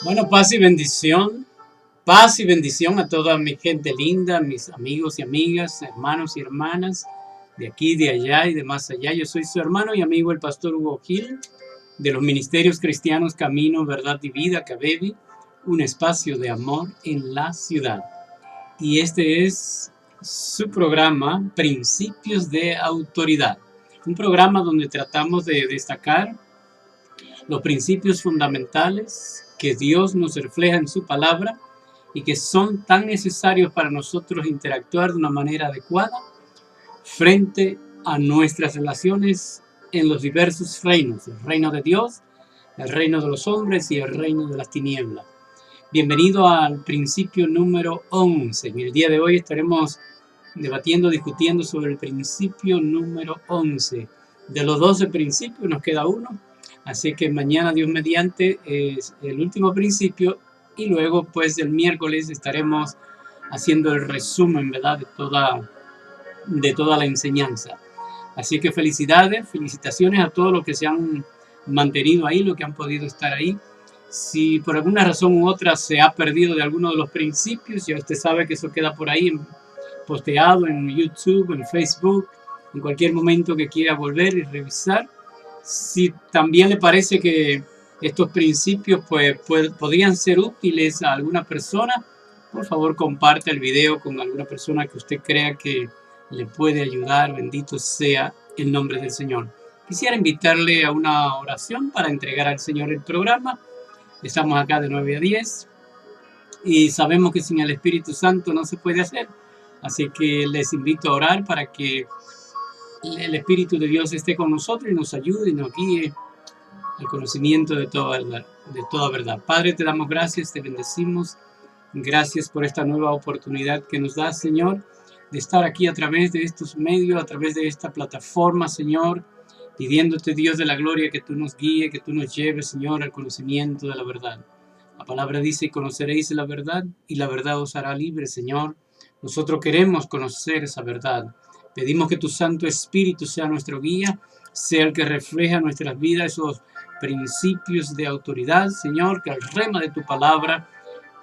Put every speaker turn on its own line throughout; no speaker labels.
Bueno, paz y bendición a toda mi gente linda, mis amigos y amigas, hermanos y hermanas, de aquí, de allá y de más allá. Yo soy su hermano y amigo, el pastor Hugo Gil, de los Ministerios Cristianos Camino, Verdad y Vida, Cabevi, un espacio de amor en la ciudad. Y este es su programa, Principios de Autoridad. Un programa donde tratamos de destacar los principios fundamentales que Dios nos refleja en su palabra y que son tan necesarios para nosotros interactuar de una manera adecuada frente a nuestras relaciones en los diversos reinos, el reino de Dios, el reino de los hombres y el reino de las tinieblas. Bienvenido al principio número 11. En el día de hoy estaremos discutiendo sobre el principio número 11. De los 12 principios nos queda uno, así que mañana, Dios mediante, es el último principio y luego pues el miércoles estaremos haciendo el resumen, ¿verdad?, de toda la enseñanza. Así que felicitaciones a todos los que se han mantenido ahí, los que han podido estar ahí. Si por alguna razón u otra se ha perdido de alguno de los principios, ya usted sabe que eso queda por ahí posteado en YouTube, en Facebook, en cualquier momento que quiera volver y revisar. Si también le parece que estos principios podrían ser útiles a alguna persona, por favor comparte el video con alguna persona que usted crea que le puede ayudar. Bendito sea el nombre del Señor. Quisiera invitarle a una oración para entregar al Señor el programa. Estamos acá de 9 a 10 y sabemos que sin el Espíritu Santo no se puede hacer. Así que les invito a orar para que el Espíritu de Dios esté con nosotros y nos ayude y nos guíe al conocimiento de toda verdad. Padre, te damos gracias, te bendecimos. Gracias por esta nueva oportunidad que nos das, Señor, de estar aquí a través de estos medios, a través de esta plataforma, Señor, pidiéndote, Dios de la gloria, que tú nos guíes, que tú nos lleves, Señor, al conocimiento de la verdad. La palabra dice: y conoceréis la verdad, y la verdad os hará libres, Señor. Nosotros queremos conocer esa verdad. Pedimos que tu Santo Espíritu sea nuestro guía, sea el que refleja en nuestras vidas esos principios de autoridad, Señor, que el rema de tu palabra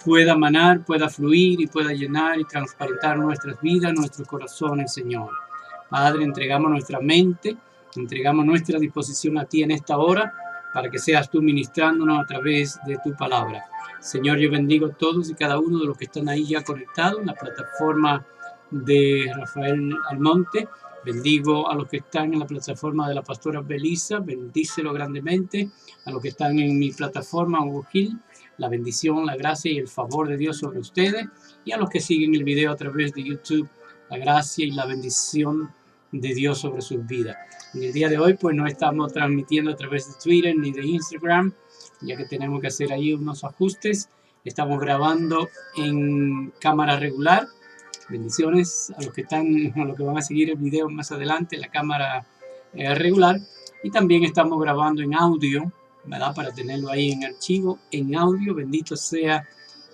pueda manar, pueda fluir y pueda llenar y transparentar nuestras vidas, nuestros corazones, Señor. Padre, entregamos nuestra mente, entregamos nuestra disposición a ti en esta hora, para que seas tú ministrándonos a través de tu palabra. Señor, yo bendigo a todos y cada uno de los que están ahí ya conectados en la plataforma de Rafael Almonte. Bendigo a los que están en la plataforma de la pastora Belisa, bendícelo grandemente. A los que están en mi plataforma Hugo Gil, la bendición, la gracia y el favor de Dios sobre ustedes. Y a los que siguen el video a través de YouTube, la gracia y la bendición de Dios sobre sus vidas. En el día de hoy pues no estamos transmitiendo a través de Twitter ni de Instagram, ya que tenemos que hacer ahí unos ajustes. Estamos grabando en cámara regular. Bendiciones a los que van a seguir el video más adelante, la cámara regular. Y también estamos grabando en audio, ¿verdad?, para tenerlo ahí en archivo, en audio. Bendito sea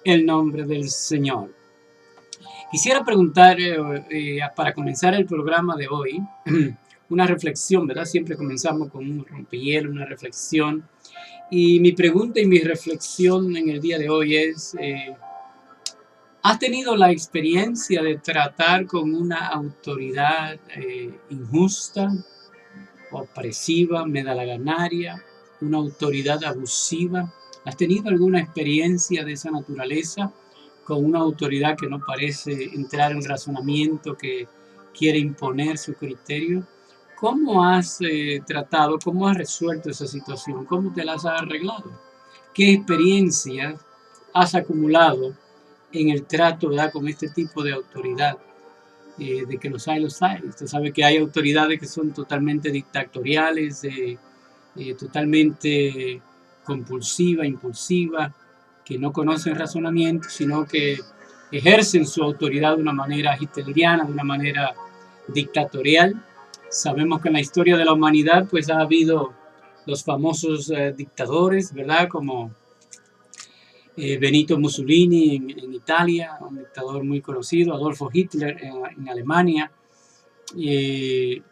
el nombre del Señor. Quisiera preguntar, para comenzar el programa de hoy, una reflexión, ¿verdad? Siempre comenzamos con un rompehielo, una reflexión. Y mi pregunta y mi reflexión en el día de hoy es: ¿has tenido la experiencia de tratar con una autoridad injusta, opresiva, medalaganaria, una autoridad abusiva? ¿Has tenido alguna experiencia de esa naturaleza con una autoridad que no parece entrar en razonamiento, que quiere imponer su criterio. ¿Cómo has tratado, cómo has resuelto esa situación? ¿Cómo te las has arreglado? ¿Qué experiencias has acumulado en el trato, ¿verdad?, con este tipo de autoridad? De que los hay, los hay. Usted sabe que hay autoridades que son totalmente dictatoriales, totalmente compulsiva, impulsiva, que no conocen razonamiento, sino que ejercen su autoridad de una manera hitleriana, de una manera dictatorial. Sabemos que en la historia de la humanidad pues ha habido los famosos dictadores, ¿verdad? Como Benito Mussolini en Italia, un dictador muy conocido, Adolfo Hitler en Alemania, qué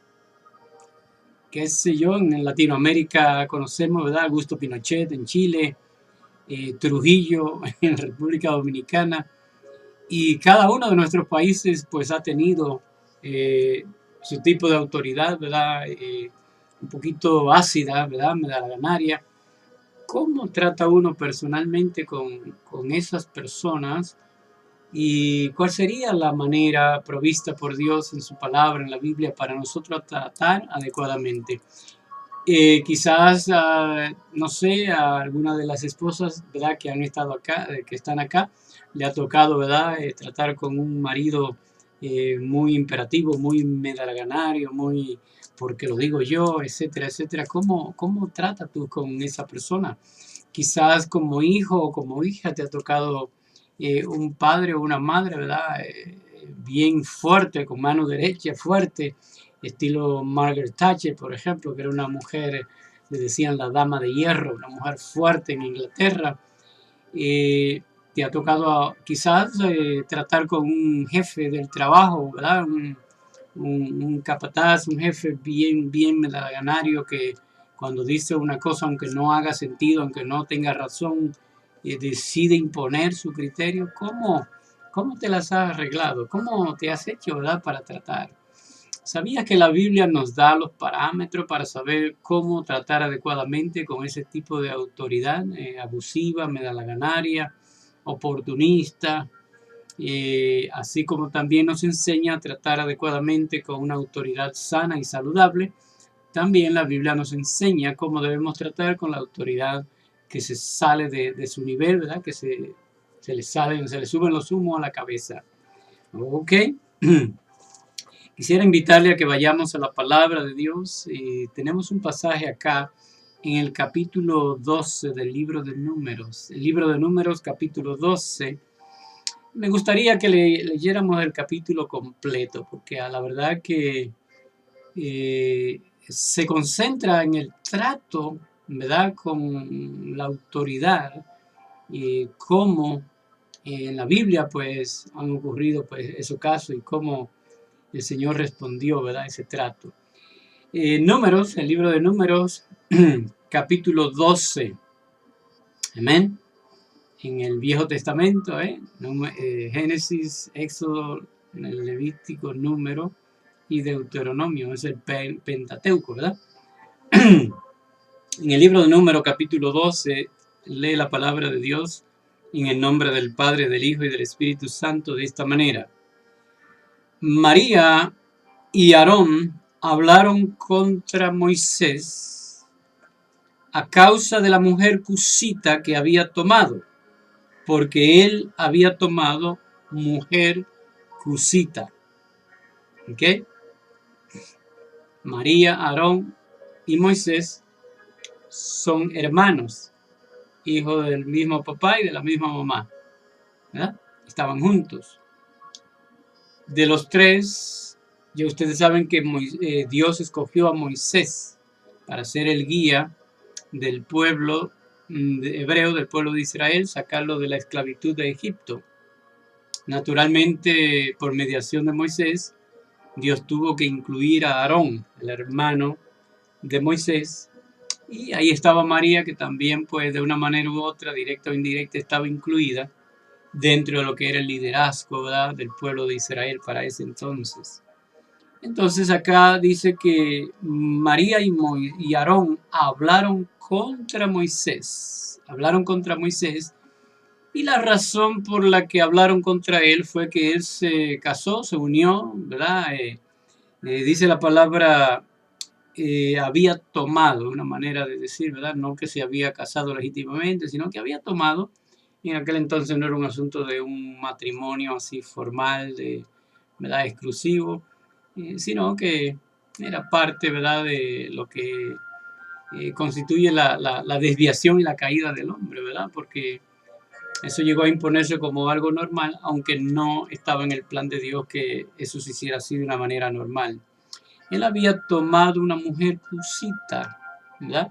sé yo, en Latinoamérica conocemos, ¿verdad? Augusto Pinochet en Chile, Trujillo en República Dominicana, y cada uno de nuestros países pues ha tenido su tipo de autoridad, ¿verdad? Un poquito ácida, ¿verdad? Medalganaria. ¿Cómo trata uno personalmente con esas personas? ¿Y cuál sería la manera provista por Dios en su palabra, en la Biblia, para nosotros tratar adecuadamente? Quizás, no sé, a alguna de las esposas, ¿verdad?, que han estado acá, que están acá, le ha tocado, ¿verdad?, tratar con un marido muy imperativo, muy medalganario, muy porque lo digo yo, etcétera, etcétera. ¿Cómo tratas tú con esa persona? Quizás como hijo o como hija te ha tocado un padre o una madre, ¿verdad?, bien fuerte, con mano derecha, fuerte, estilo Margaret Thatcher, por ejemplo, que era una mujer, le decían la dama de hierro, una mujer fuerte en Inglaterra. Te ha tocado quizás tratar con un jefe del trabajo, ¿verdad? Un capataz, un jefe bien medalganario que cuando dice una cosa, aunque no haga sentido, aunque no tenga razón, decide imponer su criterio. ¿Cómo te las has arreglado? ¿Cómo te has hecho, verdad, para tratar? ¿Sabías que la Biblia nos da los parámetros para saber cómo tratar adecuadamente con ese tipo de autoridad abusiva, medalganaria, oportunista? Así como también nos enseña a tratar adecuadamente con una autoridad sana y saludable, también la Biblia nos enseña cómo debemos tratar con la autoridad que se sale de su nivel, ¿verdad? Que se le suben los humos a la cabeza. ¿Ok? Quisiera invitarle a que vayamos a la palabra de Dios. Tenemos un pasaje acá en el capítulo 12 del libro de Números. El libro de Números, capítulo 12. Me gustaría que leyéramos el capítulo completo, porque a la verdad que se concentra en el trato, ¿verdad?, con la autoridad, y cómo en la Biblia pues han ocurrido pues esos casos y cómo el Señor respondió, ¿verdad?, ese trato. Números, el libro de Números, capítulo 12. Amén. En el Viejo Testamento, Génesis, Éxodo, Levítico, Número y Deuteronomio, es el Pentateuco, ¿verdad? En el libro de Número, capítulo 12, lee la palabra de Dios en el nombre del Padre, del Hijo y del Espíritu Santo de esta manera. María y Aarón hablaron contra Moisés a causa de la mujer cusita que había tomado, porque él había tomado mujer cusita. ¿Ok? María, Aarón y Moisés son hermanos, hijos del mismo papá y de la misma mamá, ¿verdad? Estaban juntos. De los tres, ya ustedes saben que Dios escogió a Moisés para ser el guía del pueblo hebreo, del pueblo de Israel, sacarlo de la esclavitud de Egipto. Naturalmente, por mediación de Moisés, Dios tuvo que incluir a Aarón, el hermano de Moisés, y ahí estaba María, que también, pues, de una manera u otra, directa o indirecta, estaba incluida dentro de lo que era el liderazgo, ¿verdad?, del pueblo de Israel para ese entonces. Entonces acá dice que María y Aarón hablaron contra Moisés Y la razón por la que hablaron contra él fue que él se casó, se unió, ¿verdad? Dice la palabra, había tomado, una manera de decir, ¿verdad? No que se había casado legítimamente, sino que había tomado. Y en aquel entonces no era un asunto de un matrimonio así formal, de, ¿verdad? Exclusivo, sino que era parte, ¿verdad? De lo que constituye la desviación y la caída del hombre, ¿verdad? Porque eso llegó a imponerse como algo normal, aunque no estaba en el plan de Dios que eso se hiciera así de una manera normal. Él había tomado una mujer cusita, ¿verdad?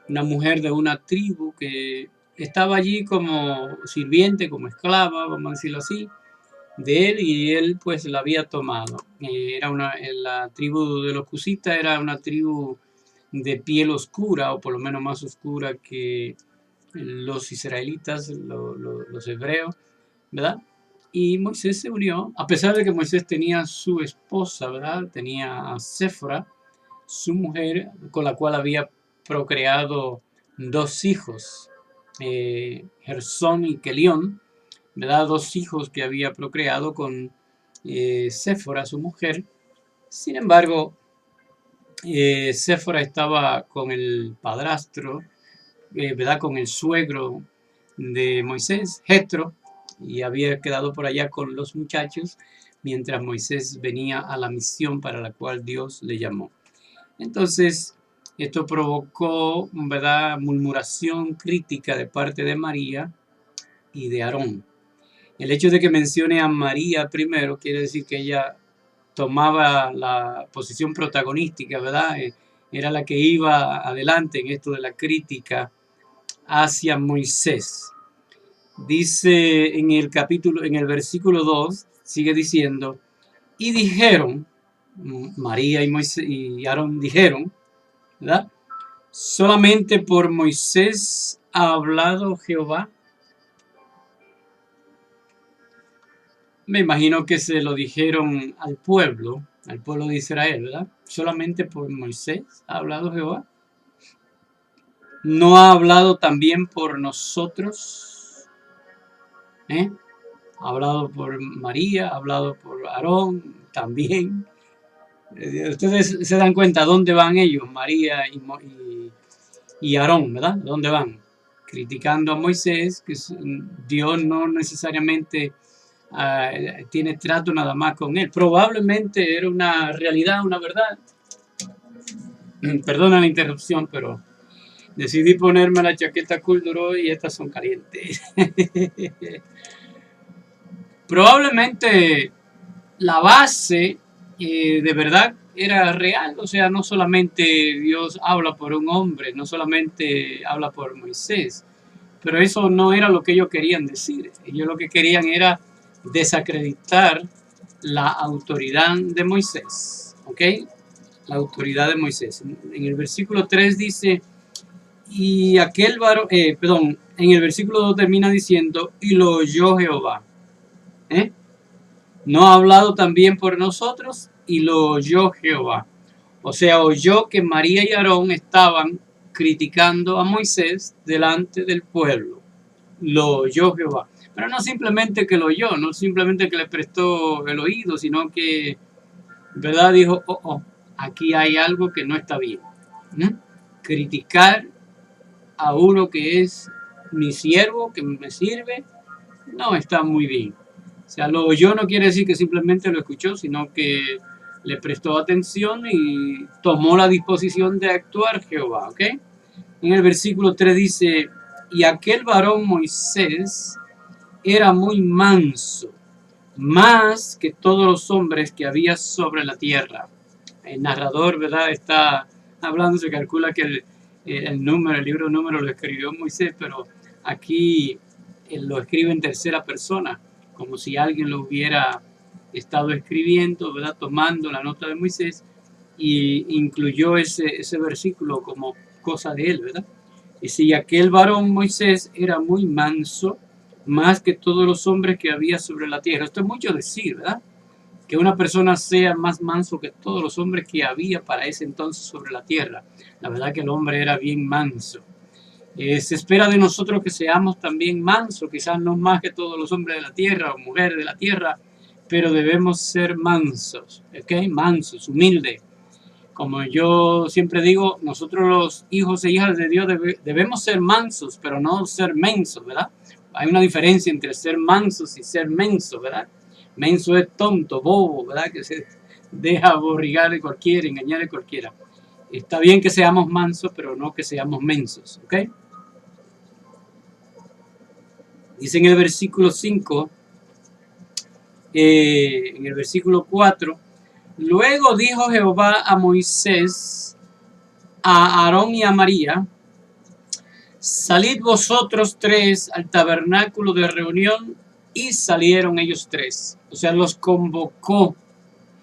Una mujer de una tribu que estaba allí como sirviente, como esclava, vamos a decirlo así, de él, y él pues la había tomado. La tribu de los cusitas era una tribu de piel oscura, o por lo menos más oscura que los israelitas, los hebreos, ¿verdad? Y Moisés se unió, a pesar de que Moisés tenía su esposa, ¿verdad? Tenía a Séfora, su mujer, con la cual había procreado dos hijos, Gersón y Kelión, ¿verdad? Dos hijos que había procreado con Séfora, su mujer. Sin embargo, Séfora estaba con el padrastro, ¿verdad? Con el suegro de Moisés, Jetro, y había quedado por allá con los muchachos mientras Moisés venía a la misión para la cual Dios le llamó. Entonces, esto provocó, ¿verdad?, murmuración crítica de parte de María y de Aarón. El hecho de que mencione a María primero quiere decir que ella tomaba la posición protagonística, ¿verdad? Era la que iba adelante en esto de la crítica hacia Moisés. Dice en el versículo 2, sigue diciendo, y dijeron, María y Moisés y Aarón dijeron, ¿verdad? Solamente por Moisés ha hablado Jehová. Me imagino que se lo dijeron al pueblo de Israel, ¿verdad? Solamente por Moisés ha hablado Jehová. ¿No ha hablado también por nosotros? ¿Eh? Ha hablado por María, ha hablado por Aarón también. Ustedes se dan cuenta dónde van ellos, María y Aarón, ¿verdad? ¿Dónde van? Criticando a Moisés, que Dios no necesariamente tiene trato nada más con él. Probablemente era una realidad, una verdad. Perdona la interrupción, pero decidí ponerme la chaqueta cool duro y estas son calientes. Probablemente la base de verdad era real, o sea, no solamente Dios habla por un hombre, no solamente habla por Moisés, pero eso no era lo que ellos querían decir. Ellos lo que querían era desacreditar la autoridad de Moisés, ¿ok? La autoridad de Moisés. En el versículo 3 dice, y aquel varón, en el versículo 2 termina diciendo, y lo oyó Jehová. ¿No ha hablado también por nosotros? Y lo oyó Jehová. O sea, oyó que María y Aarón estaban criticando a Moisés delante del pueblo. Lo oyó Jehová. Pero no simplemente que lo oyó, no simplemente que le prestó el oído, sino que, ¿verdad? Dijo, aquí hay algo que no está bien. Criticar a uno que es mi siervo, que me sirve, no está muy bien. O sea, lo oyó no quiere decir que simplemente lo escuchó, sino que le prestó atención y tomó la disposición de actuar Jehová, ¿ok? En el versículo 3 dice, y aquel varón Moisés era muy manso, más que todos los hombres que había sobre la tierra. El narrador, ¿verdad?, está hablando, se calcula que el libro de números lo escribió Moisés, pero aquí lo escribe en tercera persona, como si alguien lo hubiera estado escribiendo, ¿verdad?, tomando la nota de Moisés, y incluyó ese versículo como cosa de él, ¿verdad? Y si aquel varón Moisés era muy manso, más que todos los hombres que había sobre la tierra. Esto es mucho decir, ¿verdad? Que una persona sea más manso que todos los hombres que había para ese entonces sobre la tierra. La verdad que el hombre era bien manso. Se espera de nosotros que seamos también mansos, quizás no más que todos los hombres de la tierra o mujeres de la tierra, pero debemos ser mansos, ¿ok? Mansos, humildes. Como yo siempre digo, nosotros los hijos e hijas de Dios debemos ser mansos, pero no ser mensos, ¿verdad? Hay una diferencia entre ser mansos y ser menso, ¿verdad? Menso es tonto, bobo, ¿verdad? Que se deja aborrigar de cualquiera, engañar de cualquiera. Está bien que seamos mansos, pero no que seamos mensos, ¿ok? Dice en el versículo 5, en el versículo 4, luego dijo Jehová a Moisés, a Aarón y a María, salid vosotros tres al tabernáculo de reunión, y salieron ellos tres. O sea, los convocó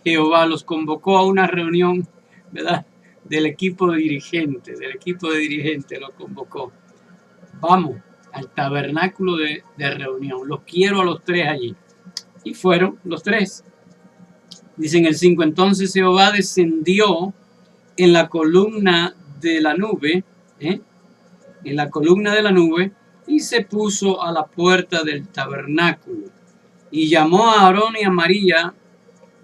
Jehová, los convocó a una reunión, ¿verdad? Del equipo dirigente los convocó. Vamos al tabernáculo de reunión, los quiero a los tres allí. Y fueron los tres. Dice en el 5, entonces Jehová descendió en la columna de la nube, en la columna de la nube, y se puso a la puerta del tabernáculo. Y llamó a Aarón y a María,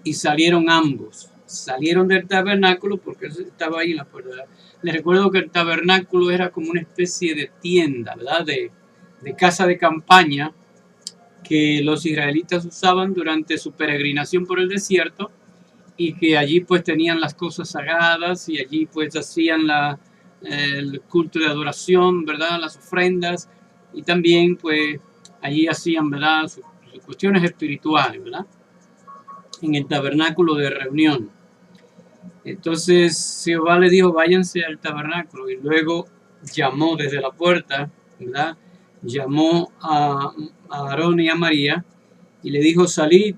y salieron ambos. Salieron del tabernáculo porque él estaba ahí en la puerta. Les recuerdo que el tabernáculo era como una especie de tienda, ¿verdad? De casa de campaña que los israelitas usaban durante su peregrinación por el desierto, y que allí pues tenían las cosas sagradas, y allí pues hacían el culto de adoración, ¿verdad? Las ofrendas, y también pues allí hacían, ¿verdad? Sus cuestiones espirituales, ¿verdad? En el tabernáculo de reunión. Entonces Jehová le dijo, váyanse al tabernáculo, y luego llamó desde la puerta, ¿verdad? Llamó a Aarón y a María, y le dijo, salid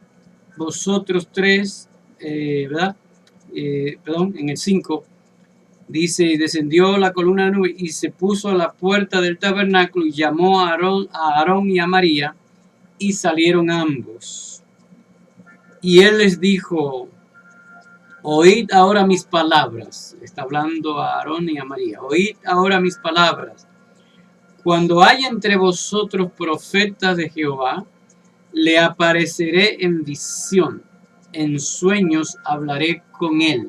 vosotros tres, ¿verdad? En el 5, dice, y descendió la columna de nube y se puso a la puerta del tabernáculo, y llamó a Aarón y a María, y salieron ambos. Y él les dijo, oíd ahora mis palabras. Está hablando a Aarón y a María. Oíd ahora mis palabras. Cuando haya entre vosotros profetas de Jehová, le apareceré en visión. En sueños hablaré con él.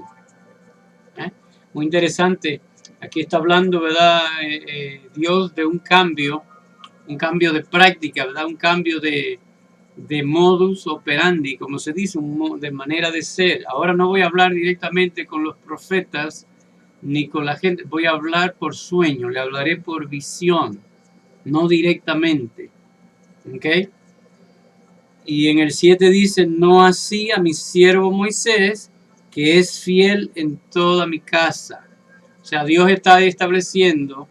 Muy interesante. Aquí está hablando, ¿verdad? Dios de un cambio de práctica, ¿verdad? Un cambio de modus operandi, como se dice, de manera de ser. Ahora no voy a hablar directamente con los profetas ni con la gente, voy a hablar por sueño, le hablaré por visión, no directamente. ¿Ok? Y en el 7 dice, no así a mi siervo Moisés, que es fiel en toda mi casa. O sea, Dios está estableciendo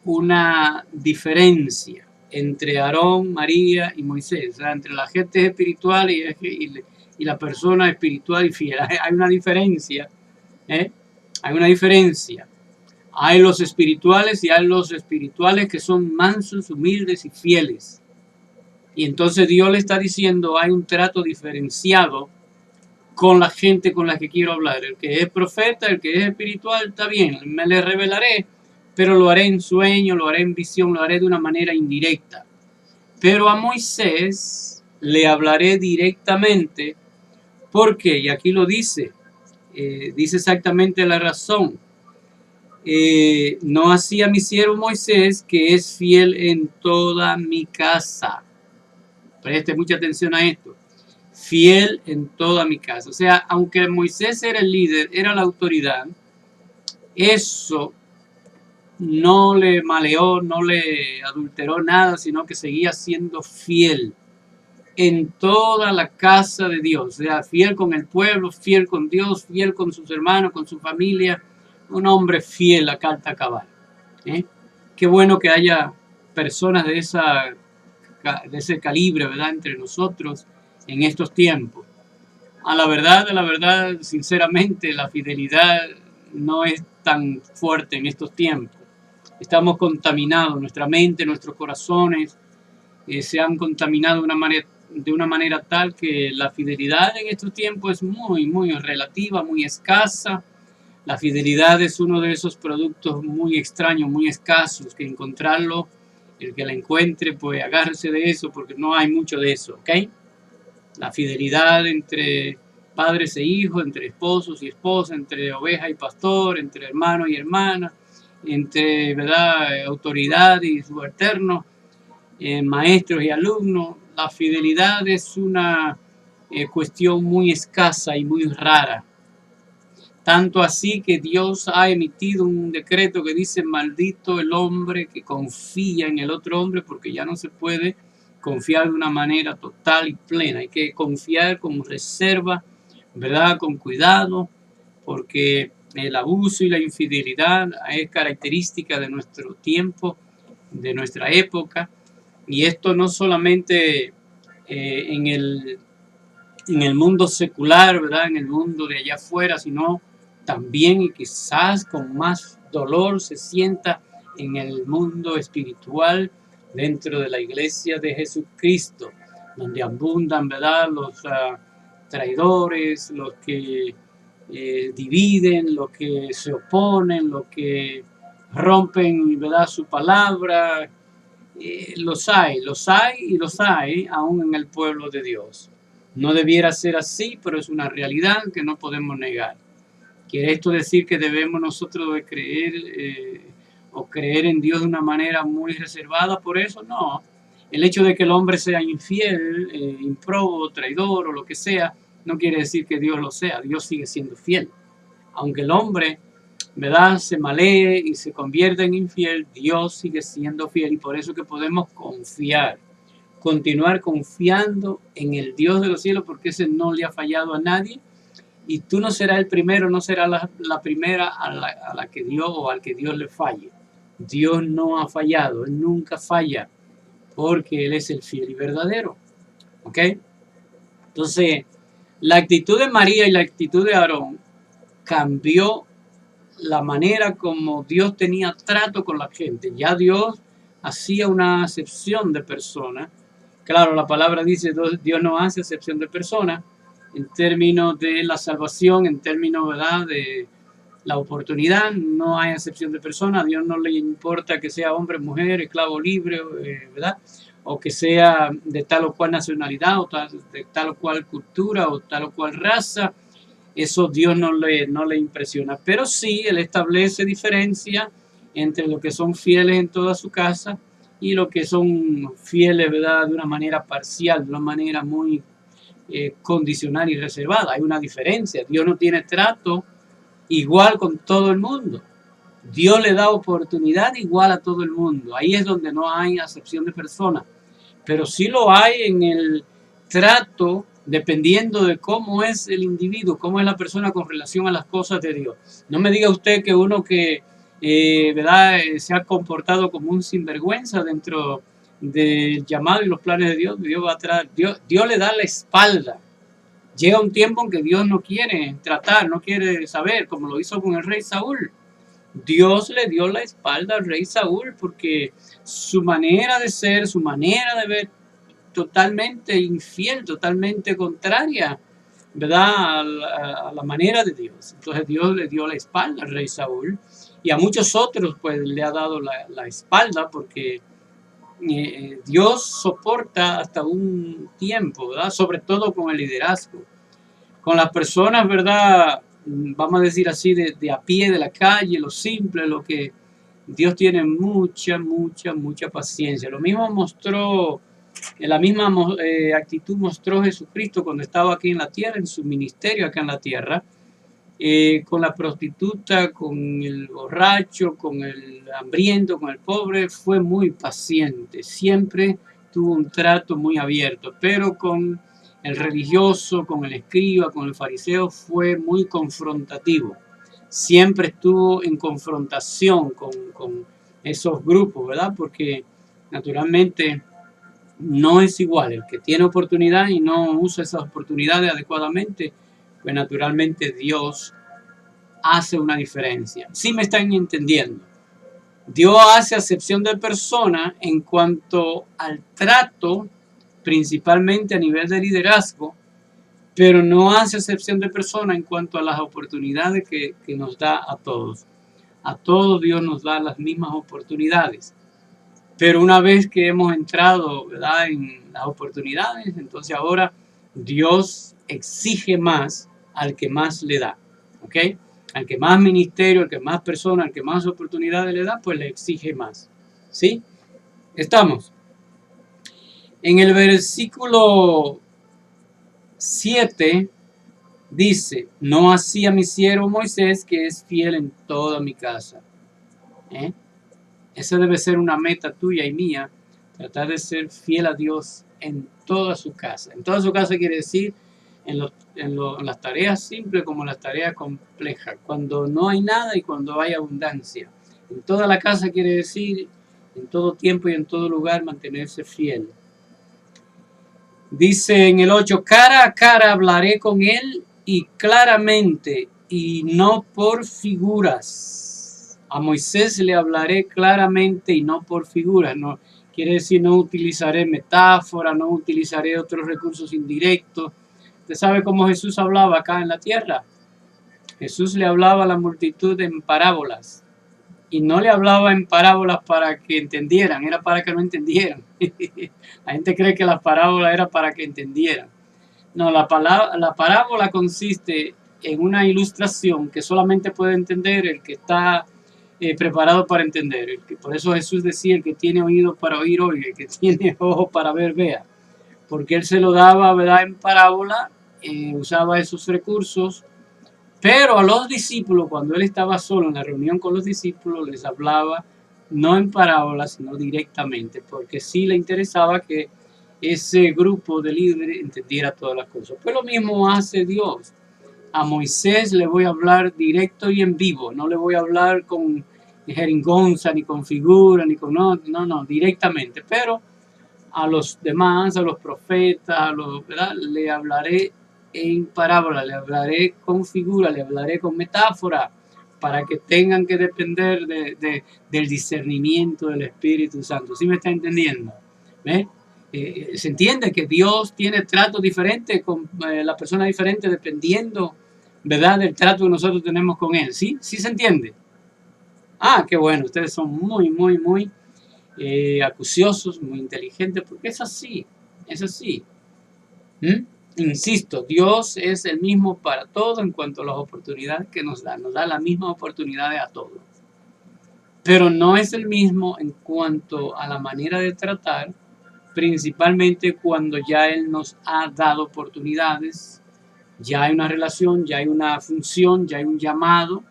una diferencia entre Aarón, María y Moisés, o sea, entre la gente espiritual y la persona espiritual y fiel. Hay una diferencia, hay una diferencia. Hay los espirituales y hay los espirituales que son mansos, humildes y fieles. Y entonces Dios le está diciendo, hay un trato diferenciado con la gente con la que quiero hablar. El que es profeta, el que es espiritual, está bien, me le revelaré, pero lo haré en sueño, lo haré en visión, lo haré de una manera indirecta. Pero a Moisés le hablaré directamente. ¿Por qué? Y aquí lo dice, dice exactamente la razón. No así a mi siervo Moisés, que es fiel en toda mi casa. Preste mucha atención a esto. Fiel en toda mi casa. O sea, aunque Moisés era el líder, era la autoridad, eso no le maleó, no le adulteró nada, sino que seguía siendo fiel en toda la casa de Dios. O sea, fiel con el pueblo, fiel con Dios, fiel con sus hermanos, con su familia. Un hombre fiel a carta cabal. Qué bueno que haya personas de ese calibre, ¿verdad?, entre nosotros en estos tiempos. A la verdad, sinceramente, la fidelidad no es tan fuerte en estos tiempos. Estamos contaminados, nuestra mente, nuestros corazones se han contaminado de una manera tal que la fidelidad en estos tiempos es muy, muy relativa, muy escasa, La fidelidad es uno de esos productos muy extraños, muy escasos, que encontrarlo, el que la encuentre, pues agárrese de eso, porque no hay mucho de eso, ¿ok? La fidelidad entre padres e hijos, entre esposos y esposas, entre oveja y pastor, entre hermano y hermana, entre, ¿verdad?, autoridad y subalterno, maestros y alumnos. La fidelidad es una cuestión muy escasa y muy rara. Tanto así que Dios ha emitido un decreto que dice: maldito el hombre que confía en el otro hombre, porque ya no se puede confiar de una manera total y plena. Hay que confiar con reserva, ¿verdad?, con cuidado, porque el abuso y la infidelidad es característica de nuestro tiempo, de nuestra época, y esto no solamente en el mundo secular, ¿verdad?, en el mundo de allá afuera, sino también, y quizás con más dolor, se sienta en el mundo espiritual, dentro de la iglesia de Jesucristo, donde abundan, ¿verdad?, los traidores, los que dividen, los que se oponen, los que rompen, ¿verdad?, su palabra. Los hay y los hay aún en el pueblo de Dios. No debiera ser así, pero es una realidad que no podemos negar. ¿Quiere esto decir que debemos nosotros de creer o creer en Dios de una manera muy reservada por eso? No. El hecho de que el hombre sea infiel, ímprobo, traidor o lo que sea, no quiere decir que Dios lo sea. Dios sigue siendo fiel. Aunque el hombre, ¿verdad?, se malee y se convierta en infiel, Dios sigue siendo fiel, y por eso que podemos confiar, continuar confiando en el Dios de los cielos, porque ese no le ha fallado a nadie, y tú no serás el primero, no serás la primera a la que Dios o al que Dios le falle. Dios no ha fallado, Él nunca falla, porque Él es el fiel y verdadero. ¿Ok? Entonces, la actitud de María y la actitud de Aarón cambió la manera como Dios tenía trato con la gente. Ya Dios hacía una acepción de personas. Claro, la palabra dice: Dios no hace acepción de personas en términos de la salvación, en términos, ¿verdad?, de la oportunidad. No hay acepción de personas. A Dios no le importa que sea hombre, mujer, esclavo, libre, ¿verdad?, o que sea de tal o cual nacionalidad, o de tal o cual cultura, o tal o cual raza. Eso Dios no le impresiona, pero sí Él establece diferencia entre los que son fieles en toda su casa y los que son fieles, ¿verdad?, de una manera parcial, de una manera muy condicional y reservada. Hay una diferencia. Dios no tiene trato igual con todo el mundo. Dios le da oportunidad igual a todo el mundo. Ahí es donde no hay acepción de personas, pero sí lo hay en el trato, dependiendo de cómo es el individuo, cómo es la persona con relación a las cosas de Dios. No me diga usted que uno que ¿verdad?, se ha comportado como un sinvergüenza dentro del llamado y los planes de Dios, Dios va atrás, Dios le da la espalda. Llega un tiempo en que Dios no quiere tratar, no quiere saber, como lo hizo con el rey Saúl. Dios le dio la espalda al rey Saúl porque su manera de ser, su manera de ver, totalmente infiel, totalmente contraria, ¿verdad?, a la manera de Dios. Entonces Dios le dio la espalda al rey Saúl, y a muchos otros pues le ha dado la espalda, porque Dios soporta hasta un tiempo, ¿verdad?, sobre todo con el liderazgo. Con las personas, ¿verdad?, vamos a decir así, de a pie, de la calle, lo simple, lo que Dios tiene mucha paciencia. Lo mismo mostró, la misma actitud mostró Jesucristo cuando estaba aquí en la tierra, en su ministerio acá en la tierra, con la prostituta, con el borracho, con el hambriento, con el pobre. Fue muy paciente, siempre tuvo un trato muy abierto, pero con el religioso, con el escriba, con el fariseo, fue muy confrontativo. Siempre estuvo en confrontación con esos grupos, ¿verdad? Porque naturalmente no es igual el que tiene oportunidad y no usa esas oportunidades adecuadamente, pues naturalmente Dios hace una diferencia. ¿Sí me están entendiendo? Dios hace acepción de personas en cuanto al trato, principalmente a nivel de liderazgo, pero no hace excepción de persona en cuanto a las oportunidades que nos da a todos. A todos Dios nos da las mismas oportunidades. Pero una vez que hemos entrado, ¿verdad?, en las oportunidades, entonces ahora Dios exige más al que más le da, ¿ok? Al que más ministerio, al que más persona, al que más oportunidades le da, pues le exige más, ¿sí? Estamos. En el versículo 7 dice, no así a mi siervo Moisés, que es fiel en toda mi casa. Esa debe ser una meta tuya y mía, tratar de ser fiel a Dios en toda su casa. En toda su casa quiere decir en las tareas simples como en las tareas complejas, cuando no hay nada y cuando hay abundancia. En toda la casa quiere decir en todo tiempo y en todo lugar mantenerse fiel. Dice en el 8, cara a cara hablaré con él y claramente y no por figuras. A Moisés le hablaré claramente y no por figuras. No quiere decir no utilizaré metáfora, no utilizaré otros recursos indirectos. ¿Usted sabe cómo Jesús hablaba acá en la tierra? Jesús le hablaba a la multitud en parábolas. Y no le hablaba en parábolas para que entendieran, era para que no entendieran. La gente cree que las parábolas era para que entendieran. No, la parábola consiste en una ilustración que solamente puede entender el que está preparado para entender. Por eso Jesús decía, el que tiene oído para oír, oiga, el que tiene ojo para ver, vea. Porque él se lo daba, ¿verdad?, en parábola, usaba esos recursos. Pero a los discípulos, cuando él estaba solo en la reunión con los discípulos, les hablaba no en parábolas, sino directamente, porque sí le interesaba que ese grupo de líderes entendiera todas las cosas. Pues lo mismo hace Dios. A Moisés le voy a hablar directo y en vivo, no le voy a hablar con jeringonza, ni con figura, ni con no, directamente. Pero a los demás, a los profetas, ¿verdad?, le hablaré en parábola, le hablaré con figura, le hablaré con metáfora, para que tengan que depender del discernimiento del Espíritu Santo. ¿Sí me está entendiendo? ¿Ve? Se entiende que Dios tiene tratos diferentes con la persona diferente dependiendo, ¿verdad?, del trato que nosotros tenemos con Él. ¿Sí? ¿Sí se entiende? Ah, qué bueno, ustedes son muy acuciosos, muy inteligentes, porque es así, es así. Insisto, Dios es el mismo para todo en cuanto a las oportunidades que nos da las mismas oportunidades a todos. Pero no es el mismo en cuanto a la manera de tratar, principalmente cuando ya Él nos ha dado oportunidades, ya hay una relación, ya hay una función, ya hay un llamado,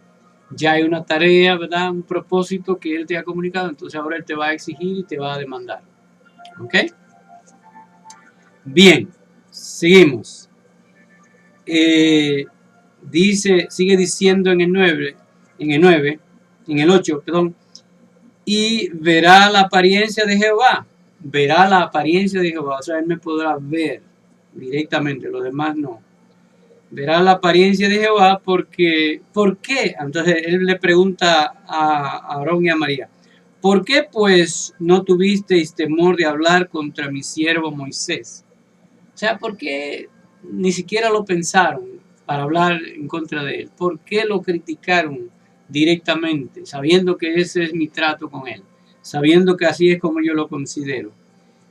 ya hay una tarea, ¿verdad?, un propósito que Él te ha comunicado, entonces ahora Él te va a exigir y te va a demandar. ¿Ok? Bien, seguimos. Sigue diciendo en el 8, perdón, y verá la apariencia de Jehová, verá la apariencia de Jehová, o sea, él me podrá ver directamente, los demás no. Verá la apariencia de Jehová porque, ¿por qué? Entonces él le pregunta a Aarón y a María, ¿por qué pues no tuvisteis temor de hablar contra mi siervo Moisés? O sea, ¿por qué ni siquiera lo pensaron para hablar en contra de él? ¿Por qué lo criticaron directamente, sabiendo que ese es mi trato con él? Sabiendo que así es como yo lo considero.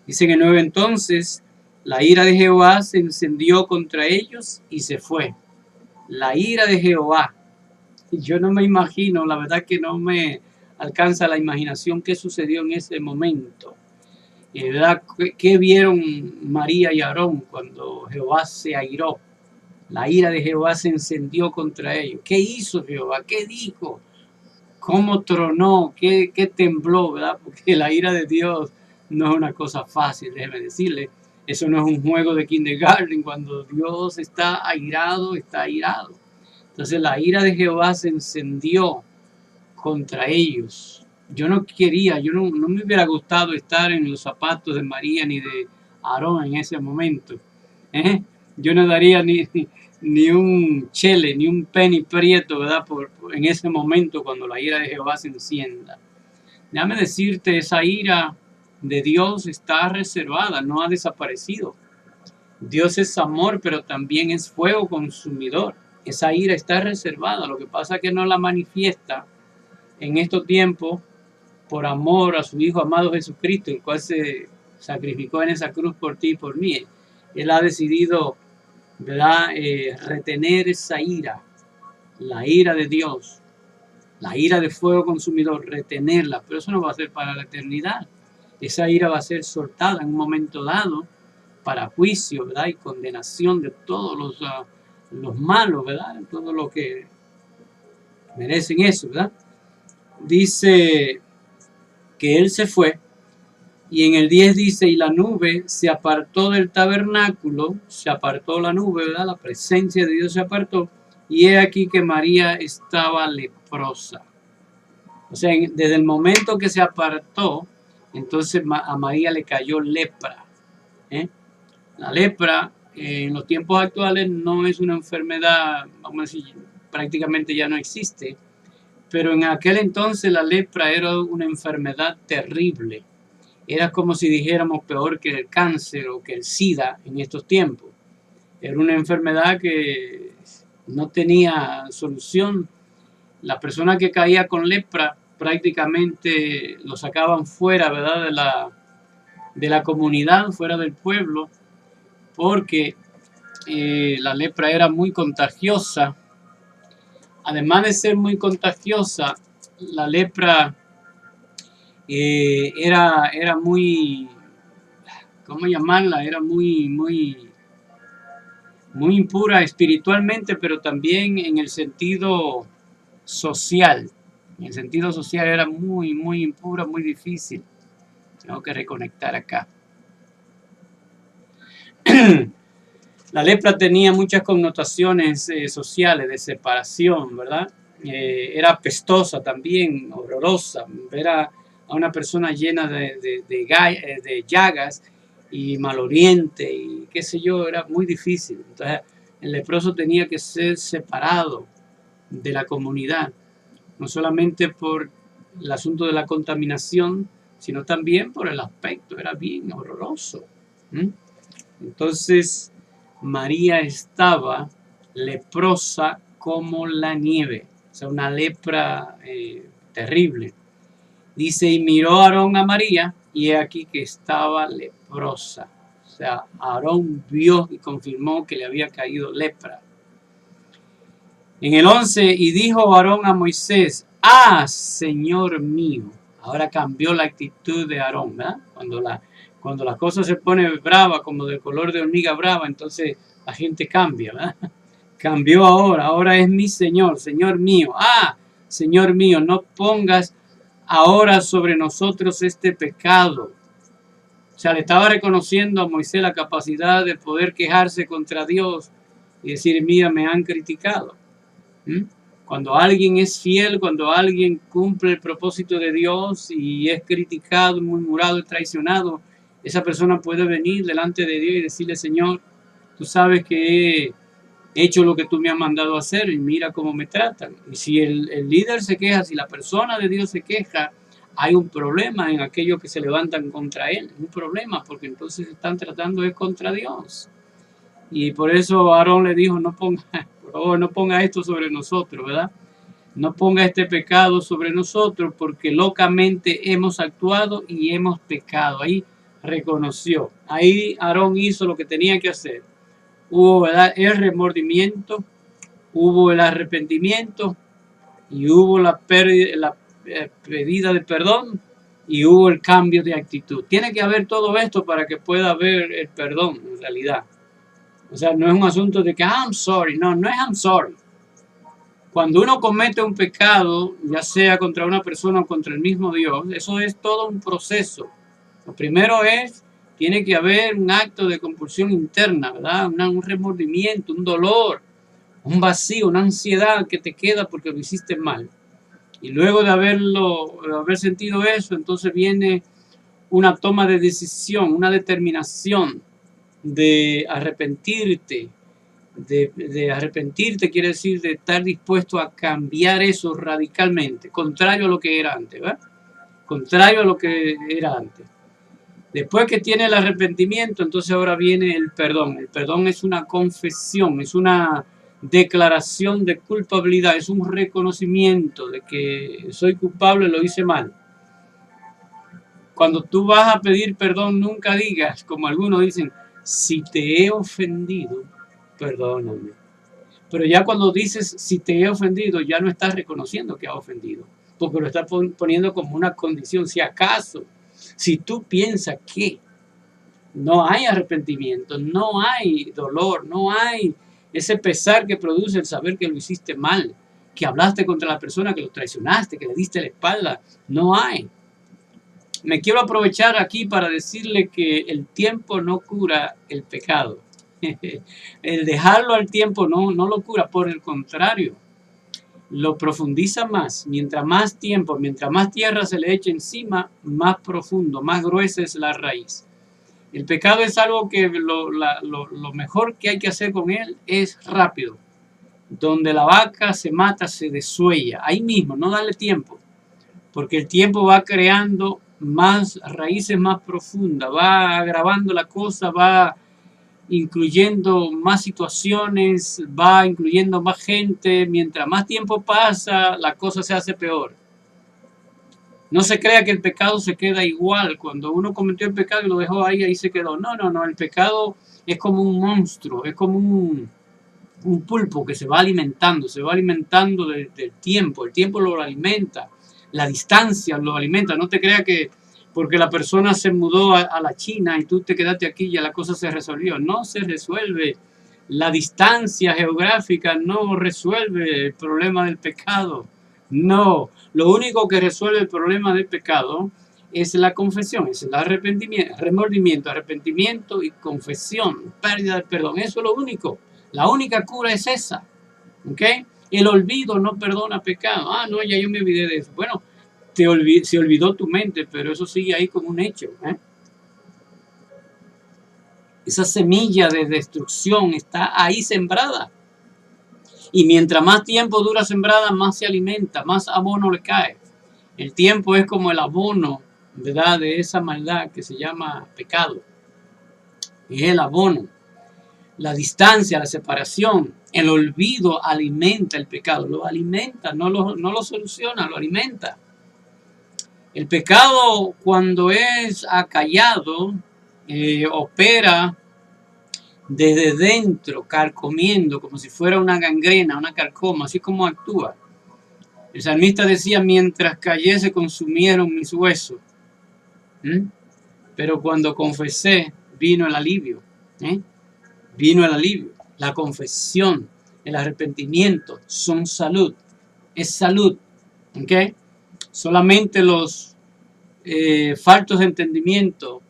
Dice en el 9, entonces, la ira de Jehová se encendió contra ellos y se fue. La ira de Jehová. Yo no me imagino, la verdad que no me alcanza la imaginación qué sucedió en ese momento. ¿Verdad? ¿Qué vieron María y Aarón cuando Jehová se airó? La ira de Jehová se encendió contra ellos. ¿Qué hizo Jehová? ¿Qué dijo? ¿Cómo tronó? ¿Qué tembló? ¿Verdad? Porque la ira de Dios no es una cosa fácil, déjeme decirle. Eso no es un juego de kindergarten. Cuando Dios está airado, está airado. Entonces la ira de Jehová se encendió contra ellos. Yo no quería, no me hubiera gustado estar en los zapatos de María ni de Aarón en ese momento. Yo no daría ni un chele, ni un penny prieto, ¿verdad? En ese momento cuando la ira de Jehová se encienda. Déjame decirte, esa ira de Dios está reservada, no ha desaparecido. Dios es amor, pero también es fuego consumidor. Esa ira está reservada. Lo que pasa es que no la manifiesta en estos tiempos por amor a su Hijo amado Jesucristo, el cual se sacrificó en esa cruz por ti y por mí. Él ha decidido, ¿verdad?, retener esa ira, la ira de Dios, la ira de fuego consumidor, retenerla, pero eso no va a ser para la eternidad. Esa ira va a ser soltada en un momento dado para juicio, ¿verdad?, y condenación de todos los malos, ¿verdad?, todo lo que merecen eso, ¿verdad? Dice que él se fue, y en el 10 dice, y la nube se apartó del tabernáculo, se apartó la nube, ¿verdad?, la presencia de Dios se apartó, y he aquí que María estaba leprosa. O sea, desde el momento que se apartó, entonces a María le cayó lepra. La lepra en los tiempos actuales no es una enfermedad, vamos a decir, prácticamente ya no existe, pero en aquel entonces la lepra era una enfermedad terrible. Era como si dijéramos peor que el cáncer o que el SIDA en estos tiempos. Era una enfermedad que no tenía solución. La persona que caía con lepra prácticamente lo sacaban fuera, ¿verdad?, de la comunidad, fuera del pueblo, porque la lepra era muy contagiosa. Además de ser muy contagiosa, la lepra era muy, ¿cómo llamarla? Era muy impura espiritualmente, pero también en el sentido social. En el sentido social era muy impura, muy difícil. Tengo que reconectar acá. La lepra tenía muchas connotaciones sociales de separación, ¿verdad? Era apestosa también, horrorosa. Ver a una persona llena de llagas y maloliente y qué sé yo, era muy difícil. Entonces, el leproso tenía que ser separado de la comunidad, no solamente por el asunto de la contaminación, sino también por el aspecto, era bien horroroso. Entonces, María estaba leprosa como la nieve, o sea, una lepra terrible. Dice, y miró Aarón a María, y he aquí que estaba leprosa. O sea, Aarón vio y confirmó que le había caído lepra. En el 11, y dijo Aarón a Moisés, Señor mío. Ahora cambió la actitud de Aarón, ¿verdad? Cuando la cosa se pone brava, como del color de hormiga brava, entonces la gente cambia, ¿verdad? Cambió ahora es mi Señor, Señor mío. Señor mío, no pongas ahora sobre nosotros este pecado. O sea, le estaba reconociendo a Moisés la capacidad de poder quejarse contra Dios y decir, mira, me han criticado. Cuando alguien es fiel, cuando alguien cumple el propósito de Dios y es criticado, murmurado y traicionado, esa persona puede venir delante de Dios y decirle, Señor, tú sabes que he hecho lo que tú me has mandado a hacer y mira cómo me tratan. Y si el líder se queja, si la persona de Dios se queja, hay un problema en aquellos que se levantan contra él. Un problema porque entonces están tratando es contra Dios. Y por eso Aarón le dijo, por favor, no ponga esto sobre nosotros, ¿verdad? No ponga este pecado sobre nosotros porque locamente hemos actuado y hemos pecado. Ahí reconoció. Ahí Aarón hizo lo que tenía que hacer. Hubo, ¿verdad?, el remordimiento, hubo el arrepentimiento y hubo la pedida de perdón y hubo el cambio de actitud. Tiene que haber todo esto para que pueda haber el perdón en realidad. O sea, no es un asunto de que I'm sorry. No es I'm sorry. Cuando uno comete un pecado, ya sea contra una persona o contra el mismo Dios, eso es todo un proceso. Lo primero tiene que haber un acto de compulsión interna, ¿verdad? Un remordimiento, un dolor, un vacío, una ansiedad que te queda porque lo hiciste mal. Y luego de haber sentido eso, entonces viene una toma de decisión, una determinación de arrepentirte. De arrepentirte quiere decir de estar dispuesto a cambiar eso radicalmente, contrario a lo que era antes, ¿verdad? Contrario a lo que era antes. Después que tiene el arrepentimiento, entonces ahora viene el perdón. El perdón es una confesión, es una declaración de culpabilidad, es un reconocimiento de que soy culpable, lo hice mal. Cuando tú vas a pedir perdón, nunca digas, como algunos dicen, si te he ofendido, perdóname. Pero ya cuando dices, si te he ofendido, ya no estás reconociendo que has ofendido, porque lo estás poniendo como una condición. Si acaso, si tú piensas que no hay arrepentimiento, no hay dolor, no hay ese pesar que produce el saber que lo hiciste mal, que hablaste contra la persona, que lo traicionaste, que le diste la espalda, no hay. Me quiero aprovechar aquí para decirle que el tiempo no cura el pecado. El dejarlo al tiempo no lo cura, por el contrario, lo profundiza más. Mientras más tiempo, mientras más tierra se le eche encima, más profundo, más gruesa es la raíz. El pecado es algo que lo mejor que hay que hacer con él es rápido. Donde la vaca se mata, se desuella. Ahí mismo, no darle tiempo. Porque el tiempo va creando más raíces más profundas, va agravando la cosa, va incluyendo más situaciones, va incluyendo más gente. Mientras más tiempo pasa, la cosa se hace peor. No se crea que el pecado se queda igual. Cuando uno cometió el pecado y lo dejó ahí, ahí se quedó. No. El pecado es como un monstruo, es como un pulpo que se va alimentando del tiempo. El tiempo lo alimenta, la distancia lo alimenta. No te creas que porque la persona se mudó a la China y tú te quedaste aquí y ya la cosa se resolvió. No se resuelve. La distancia geográfica no resuelve el problema del pecado. No, lo único que resuelve el problema del pecado es la confesión, es el arrepentimiento, remordimiento, arrepentimiento y confesión, pérdida de perdón. Eso es lo único. La única cura es esa. ¿Ok? El olvido no perdona pecado. Ah, no, ya yo me olvidé de eso. Bueno, se olvidó tu mente, pero eso sigue ahí como un hecho. Esa semilla de destrucción está ahí sembrada. Y mientras más tiempo dura sembrada, más se alimenta, más abono le cae. El tiempo es como el abono, ¿verdad?, de esa maldad que se llama pecado. Es el abono. La distancia, la separación, el olvido alimenta el pecado. Lo alimenta, no lo soluciona, lo alimenta. El pecado, cuando es acallado, opera desde dentro, carcomiendo, como si fuera una gangrena, una carcoma, así como actúa. El salmista decía, mientras callé se consumieron mis huesos. Pero cuando confesé, vino el alivio. Vino el alivio. La confesión, el arrepentimiento son salud. Es salud. ¿Ok? Solamente los faltos de entendimiento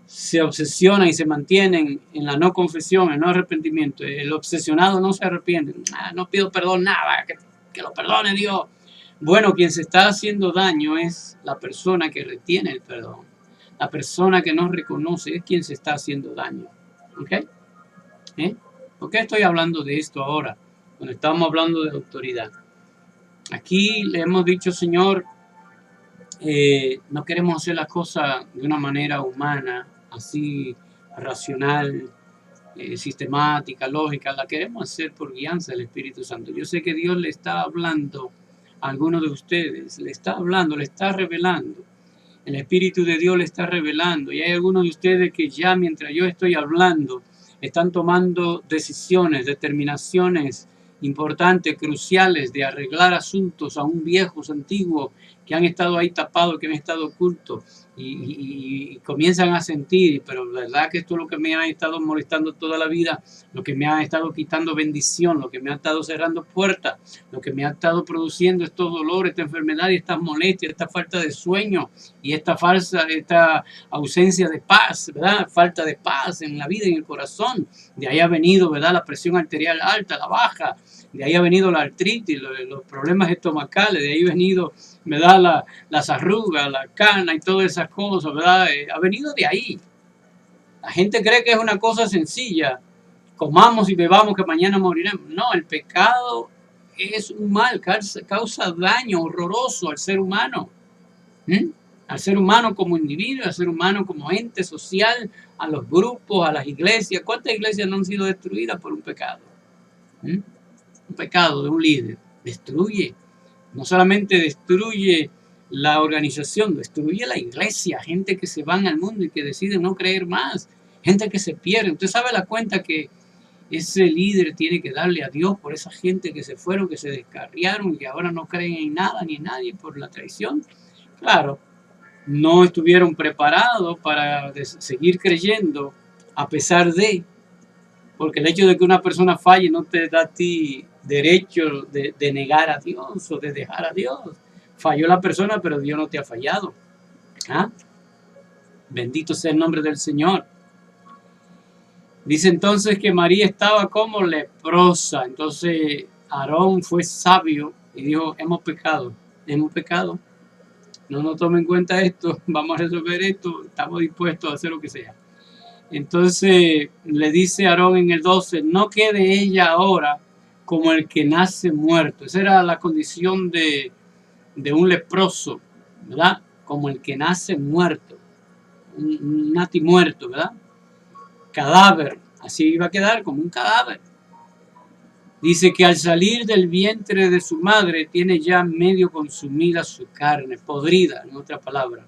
se obsesionan y se mantienen en la no confesión, el no arrepentimiento. El obsesionado no se arrepiente. No pido perdón, nada, que lo perdone Dios. Bueno, quien se está haciendo daño es la persona que retiene el perdón. La persona que no reconoce es quien se está haciendo daño. ¿Ok? ¿Por qué estoy hablando de esto ahora? Cuando estamos hablando de autoridad. Aquí le hemos dicho, Señor, no queremos hacer las cosas de una manera humana, así racional, sistemática, lógica. La queremos hacer por guianza del Espíritu Santo. Yo sé que Dios le está hablando a algunos de ustedes, le está hablando, le está revelando. El Espíritu de Dios le está revelando. Y hay algunos de ustedes que ya mientras yo estoy hablando, están tomando decisiones, determinaciones importantes, cruciales, de arreglar asuntos aún viejos, antiguos, que han estado ahí tapados, que han estado ocultos, y comienzan a sentir, pero la verdad que esto es lo que me ha estado molestando toda la vida, lo que me ha estado quitando bendición, lo que me ha estado cerrando puertas, lo que me ha estado produciendo estos dolores, esta enfermedad y estas molestias, esta falta de sueño y esta ausencia de paz, ¿verdad? Falta de paz en la vida, en el corazón. De ahí ha venido, ¿verdad?, la presión arterial alta, la baja. De ahí ha venido la artritis, los problemas estomacales. De ahí ha venido, ¿verdad?, las arrugas, la cana y todas esas cosas, ¿verdad? Ha venido de ahí. La gente cree que es una cosa sencilla. Comamos y bebamos que mañana moriremos. No, el pecado es un mal, causa daño horroroso al ser humano. al ser humano como individuo, al ser humano como ente social, a los grupos, a las iglesias. ¿Cuántas iglesias no han sido destruidas por un pecado? Un pecado de un líder destruye, no solamente destruye la organización, destruye la iglesia, gente que se van al mundo y que deciden no creer más, gente que se pierde. Usted sabe la cuenta que ese líder tiene que darle a Dios por esa gente que se fueron, que se descarriaron y que ahora no creen en nada ni en nadie por la traición. Claro, no estuvieron preparados para seguir creyendo a pesar de, porque el hecho de que una persona falle no te da a ti derecho de negar a Dios o de dejar a Dios. Falló la persona, pero Dios no te ha fallado. ¿Ah? Bendito sea el nombre del Señor. Dice entonces que María estaba como leprosa. Entonces Aarón fue sabio y dijo, hemos pecado. No nos tomen en cuenta esto, vamos a resolver esto, estamos dispuestos a hacer lo que sea. Entonces le dice Aarón en el 12, no quede ella ahora como el que nace muerto. Esa era la condición de un leproso, ¿verdad? Como el que nace muerto, un nati muerto, ¿verdad? Cadáver, así iba a quedar como un cadáver. Dice que al salir del vientre de su madre tiene ya medio consumida su carne, podrida, en otra palabra.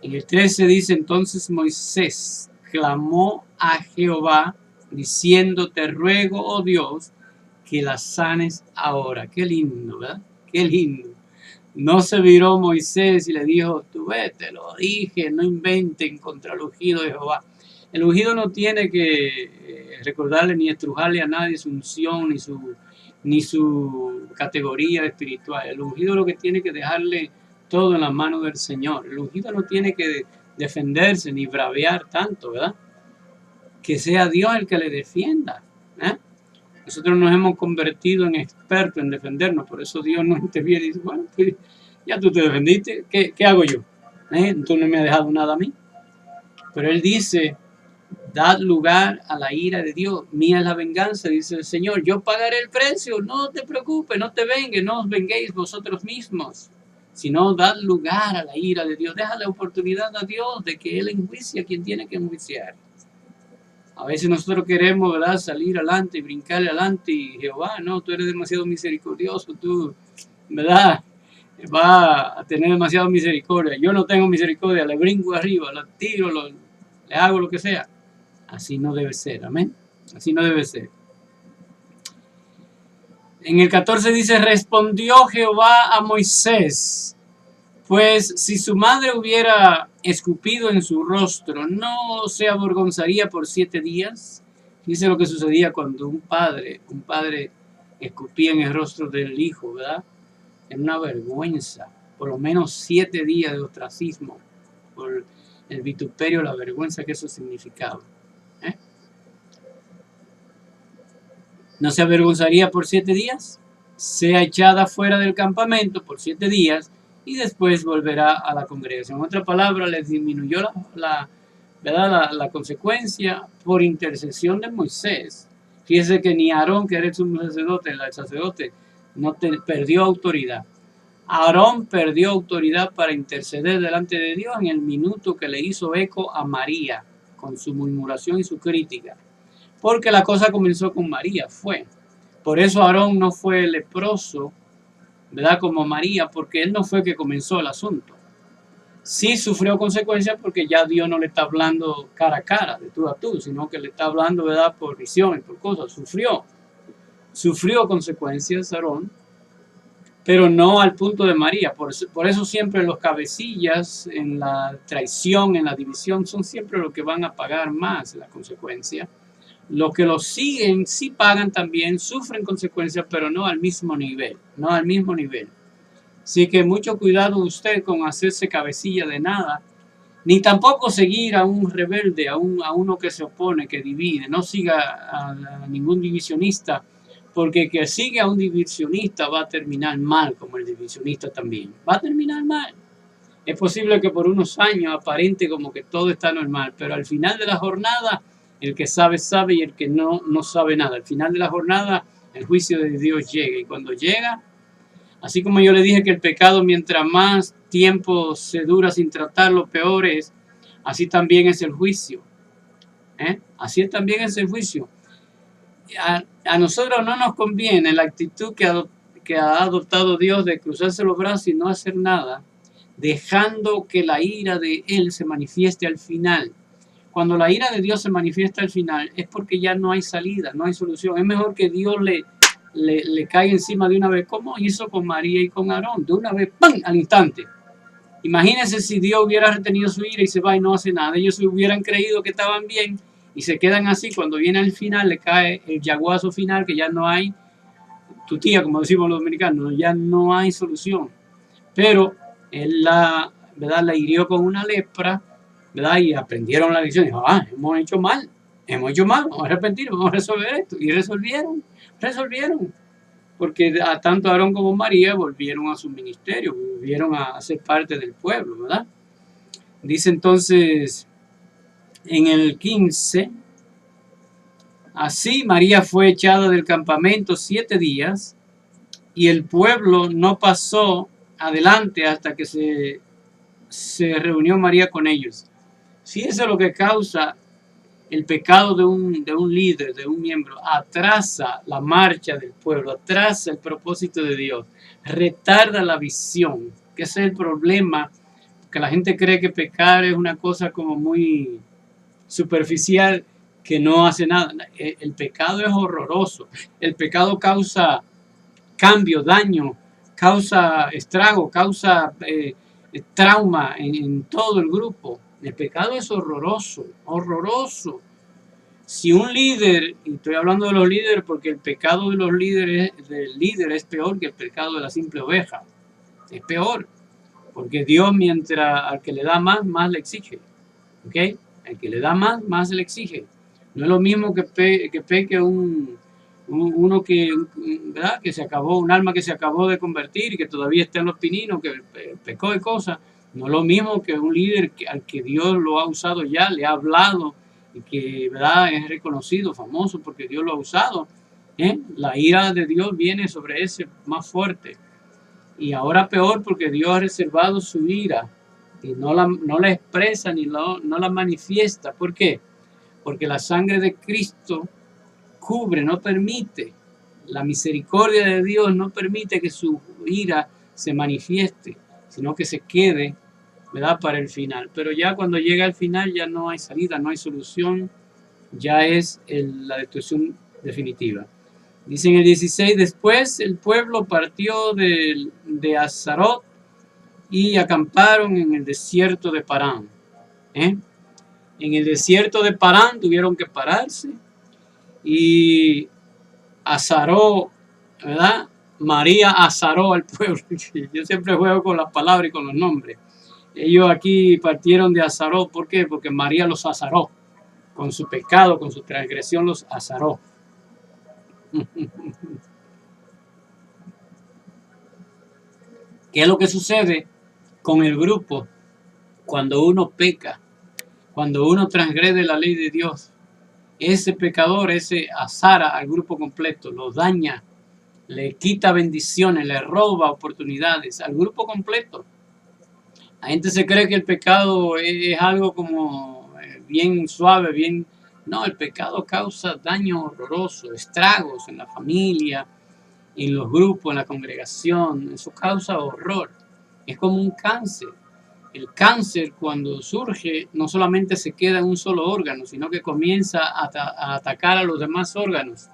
En el 13 dice entonces Moisés clamó a Jehová diciendo, te ruego, oh Dios, que la sanes ahora. Qué lindo, ¿verdad? Qué lindo. No se viró Moisés y le dijo, tú ves, te lo dije, no inventen contra el ungido de Jehová. El ungido no tiene que recordarle ni estrujarle a nadie su unción ni su categoría espiritual. El ungido lo que tiene que dejarle todo en las manos del Señor. El ungido no tiene que defenderse ni bravear tanto, ¿verdad? Que sea Dios el que le defienda, ¿eh? Nosotros nos hemos convertido en expertos en defendernos, por eso Dios nos interviene y dice, bueno, pues ya tú te defendiste, ¿qué hago yo? Tú no me has dejado nada a mí. Pero Él dice, dad lugar a la ira de Dios, mía es la venganza, dice el Señor, yo pagaré el precio, no te preocupes, no te vengues, no os venguéis vosotros mismos, sino dad lugar a la ira de Dios, deja la oportunidad a Dios de que Él enjuicie a quien tiene que enjuiciar. A veces nosotros queremos, ¿verdad?, salir adelante y brincarle adelante y Jehová, no, tú eres demasiado misericordioso, tú, ¿verdad?, va a tener demasiado misericordia. Yo no tengo misericordia, le brinco arriba, lo tiro, le hago lo que sea. Así no debe ser, amén. Así no debe ser. En el 14 dice, respondió Jehová a Moisés, pues si su madre hubiera escupido en su rostro, ¿no se avergonzaría por 7 días? Dice lo que sucedía cuando un padre escupía en el rostro del hijo, ¿verdad? En una vergüenza, por lo menos 7 días de ostracismo, por el vituperio, la vergüenza que eso significaba. ¿No se avergonzaría por 7 días? Sea echada fuera del campamento por 7 días y después volverá a la congregación. En otra palabra, les disminuyó la consecuencia por intercesión de Moisés. Fíjese que ni Aarón, que era el sumo sacerdote, perdió autoridad. Aarón perdió autoridad para interceder delante de Dios en el minuto que le hizo eco a María con su murmuración y su crítica. Porque la cosa comenzó con María, Por eso Aarón no fue leproso, ¿verdad?, como María, porque él no fue que comenzó el asunto. Sí sufrió consecuencias porque ya Dios no le está hablando cara a cara, de tú a tú, sino que le está hablando, ¿verdad?, por visiones, por cosas. Sufrió consecuencias Aarón, pero no al punto de María. Por eso siempre los cabecillas en la traición, en la división, son siempre los que van a pagar más la consecuencia. Los que los siguen sí pagan también, sufren consecuencias, pero no al mismo nivel, Así que mucho cuidado usted con hacerse cabecilla de nada, ni tampoco seguir a un rebelde, a uno que se opone, que divide. No siga a ningún divisionista, porque que sigue a un divisionista va a terminar mal, como el divisionista también. Va a terminar mal. Es posible que por unos años aparente como que todo está normal, pero al final de la jornada, el que sabe, sabe, y el que no sabe nada. Al final de la jornada, el juicio de Dios llega. Y cuando llega, así como yo le dije que el pecado, mientras más tiempo se dura sin tratar, lo peor es, así también es el juicio. Así también es el juicio. A nosotros no nos conviene la actitud que ha adoptado Dios de cruzarse los brazos y no hacer nada, dejando que la ira de Él se manifieste al final. Cuando la ira de Dios se manifiesta al final es porque ya no hay salida, no hay solución. Es mejor que Dios le caiga encima de una vez, como hizo con María y con Aarón, de una vez, ¡pam!, al instante. Imagínense si Dios hubiera retenido su ira y se va y no hace nada. Ellos hubieran creído que estaban bien y se quedan así. Cuando viene al final, le cae el yaguazo final, que ya no hay tutía, como decimos los dominicanos, ya no hay solución. Pero él ¿verdad?, la hirió con una lepra, ¿verdad? Y aprendieron la lección. Dijo, hemos hecho mal, vamos a arrepentir, vamos a resolver esto. Y resolvieron. Porque tanto Aarón como María volvieron a su ministerio, volvieron a ser parte del pueblo, ¿verdad? Dice entonces en el 15, así María fue echada del campamento 7 días y el pueblo no pasó adelante hasta que se reunió María con ellos. Si eso es lo que causa el pecado de un líder, de un miembro, atrasa la marcha del pueblo, atrasa el propósito de Dios, retarda la visión, que ese es el problema, que la gente cree que pecar es una cosa como muy superficial, que no hace nada. El pecado es horroroso, el pecado causa cambio, daño, causa estrago, causa trauma en todo el grupo. El pecado es horroroso. Si un líder, y estoy hablando de los líderes porque el pecado de los líderes, del líder es peor que el pecado de la simple oveja. Es peor, porque Dios mientras al que le da más le exige. ¿Ok? El que le da más le exige. No es lo mismo que peque uno ¿verdad?, que se acabó, un alma que se acabó de convertir y que todavía está en los pininos, que pecó de cosas. No es lo mismo que un líder al que Dios lo ha usado ya, le ha hablado y que, ¿verdad?, es reconocido, famoso porque Dios lo ha usado. La ira de Dios viene sobre ese más fuerte. Y ahora peor porque Dios ha reservado su ira y no la expresa ni no la manifiesta. ¿Por qué? Porque la sangre de Cristo cubre, no permite. La misericordia de Dios no permite que su ira se manifieste, sino que se quede, ¿verdad?, para el final. Pero ya cuando llega al final ya no hay salida, no hay solución, ya es la destrucción definitiva. Dice en el 16, después el pueblo partió de Azarot y acamparon en el desierto de Parán. En el desierto de Parán tuvieron que pararse y azaró, ¿verdad? María azaró al pueblo. Yo siempre juego con las palabras y con los nombres. Ellos aquí partieron de Azaró. ¿Por qué? Porque María los azaró. Con su pecado, con su transgresión los azaró. ¿Qué es lo que sucede con el grupo cuando uno peca? Cuando uno transgrede la ley de Dios. Ese pecador, ese azara al grupo completo, lo daña, le quita bendiciones, le roba oportunidades al grupo completo. La gente se cree que el pecado es algo como bien suave, bien... No, el pecado causa daño horroroso, estragos en la familia, en los grupos, en la congregación. Eso causa horror. Es como un cáncer. El cáncer, cuando surge, no solamente se queda en un solo órgano, sino que comienza a atacar a los demás órganos.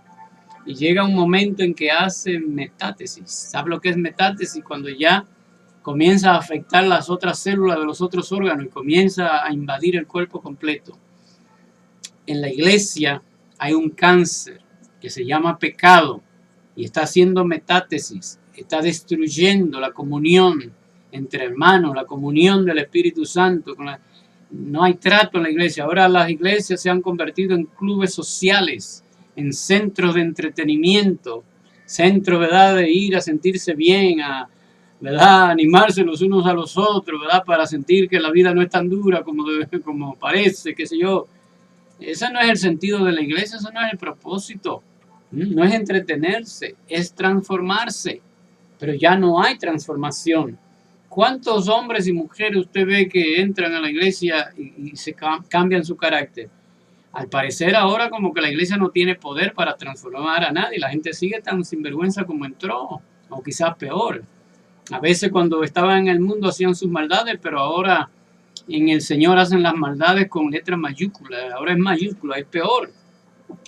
Y llega un momento en que hace metástasis. ¿Sabe lo que es metástasis? Cuando ya comienza a afectar las otras células de los otros órganos y comienza a invadir el cuerpo completo. En la iglesia hay un cáncer que se llama pecado y está haciendo metástasis, está destruyendo la comunión entre hermanos, la comunión del Espíritu Santo. No hay trato en la iglesia. Ahora las iglesias se han convertido en clubes sociales, en centros de entretenimiento, centros, ¿verdad?, de ir a sentirse bien, ¿verdad?, animarse los unos a los otros, ¿verdad?, para sentir que la vida no es tan dura como parece, qué sé yo. Ese no es el sentido de la iglesia, eso no es el propósito. No es entretenerse, es transformarse. Pero ya no hay transformación. ¿Cuántos hombres y mujeres usted ve que entran a la iglesia y se cambian su carácter? Al parecer ahora como que la iglesia no tiene poder para transformar a nadie. La gente sigue tan sinvergüenza como entró, o quizás peor. A veces cuando estaban en el mundo hacían sus maldades, pero ahora en el Señor hacen las maldades con letras mayúsculas. Ahora es mayúscula, es peor.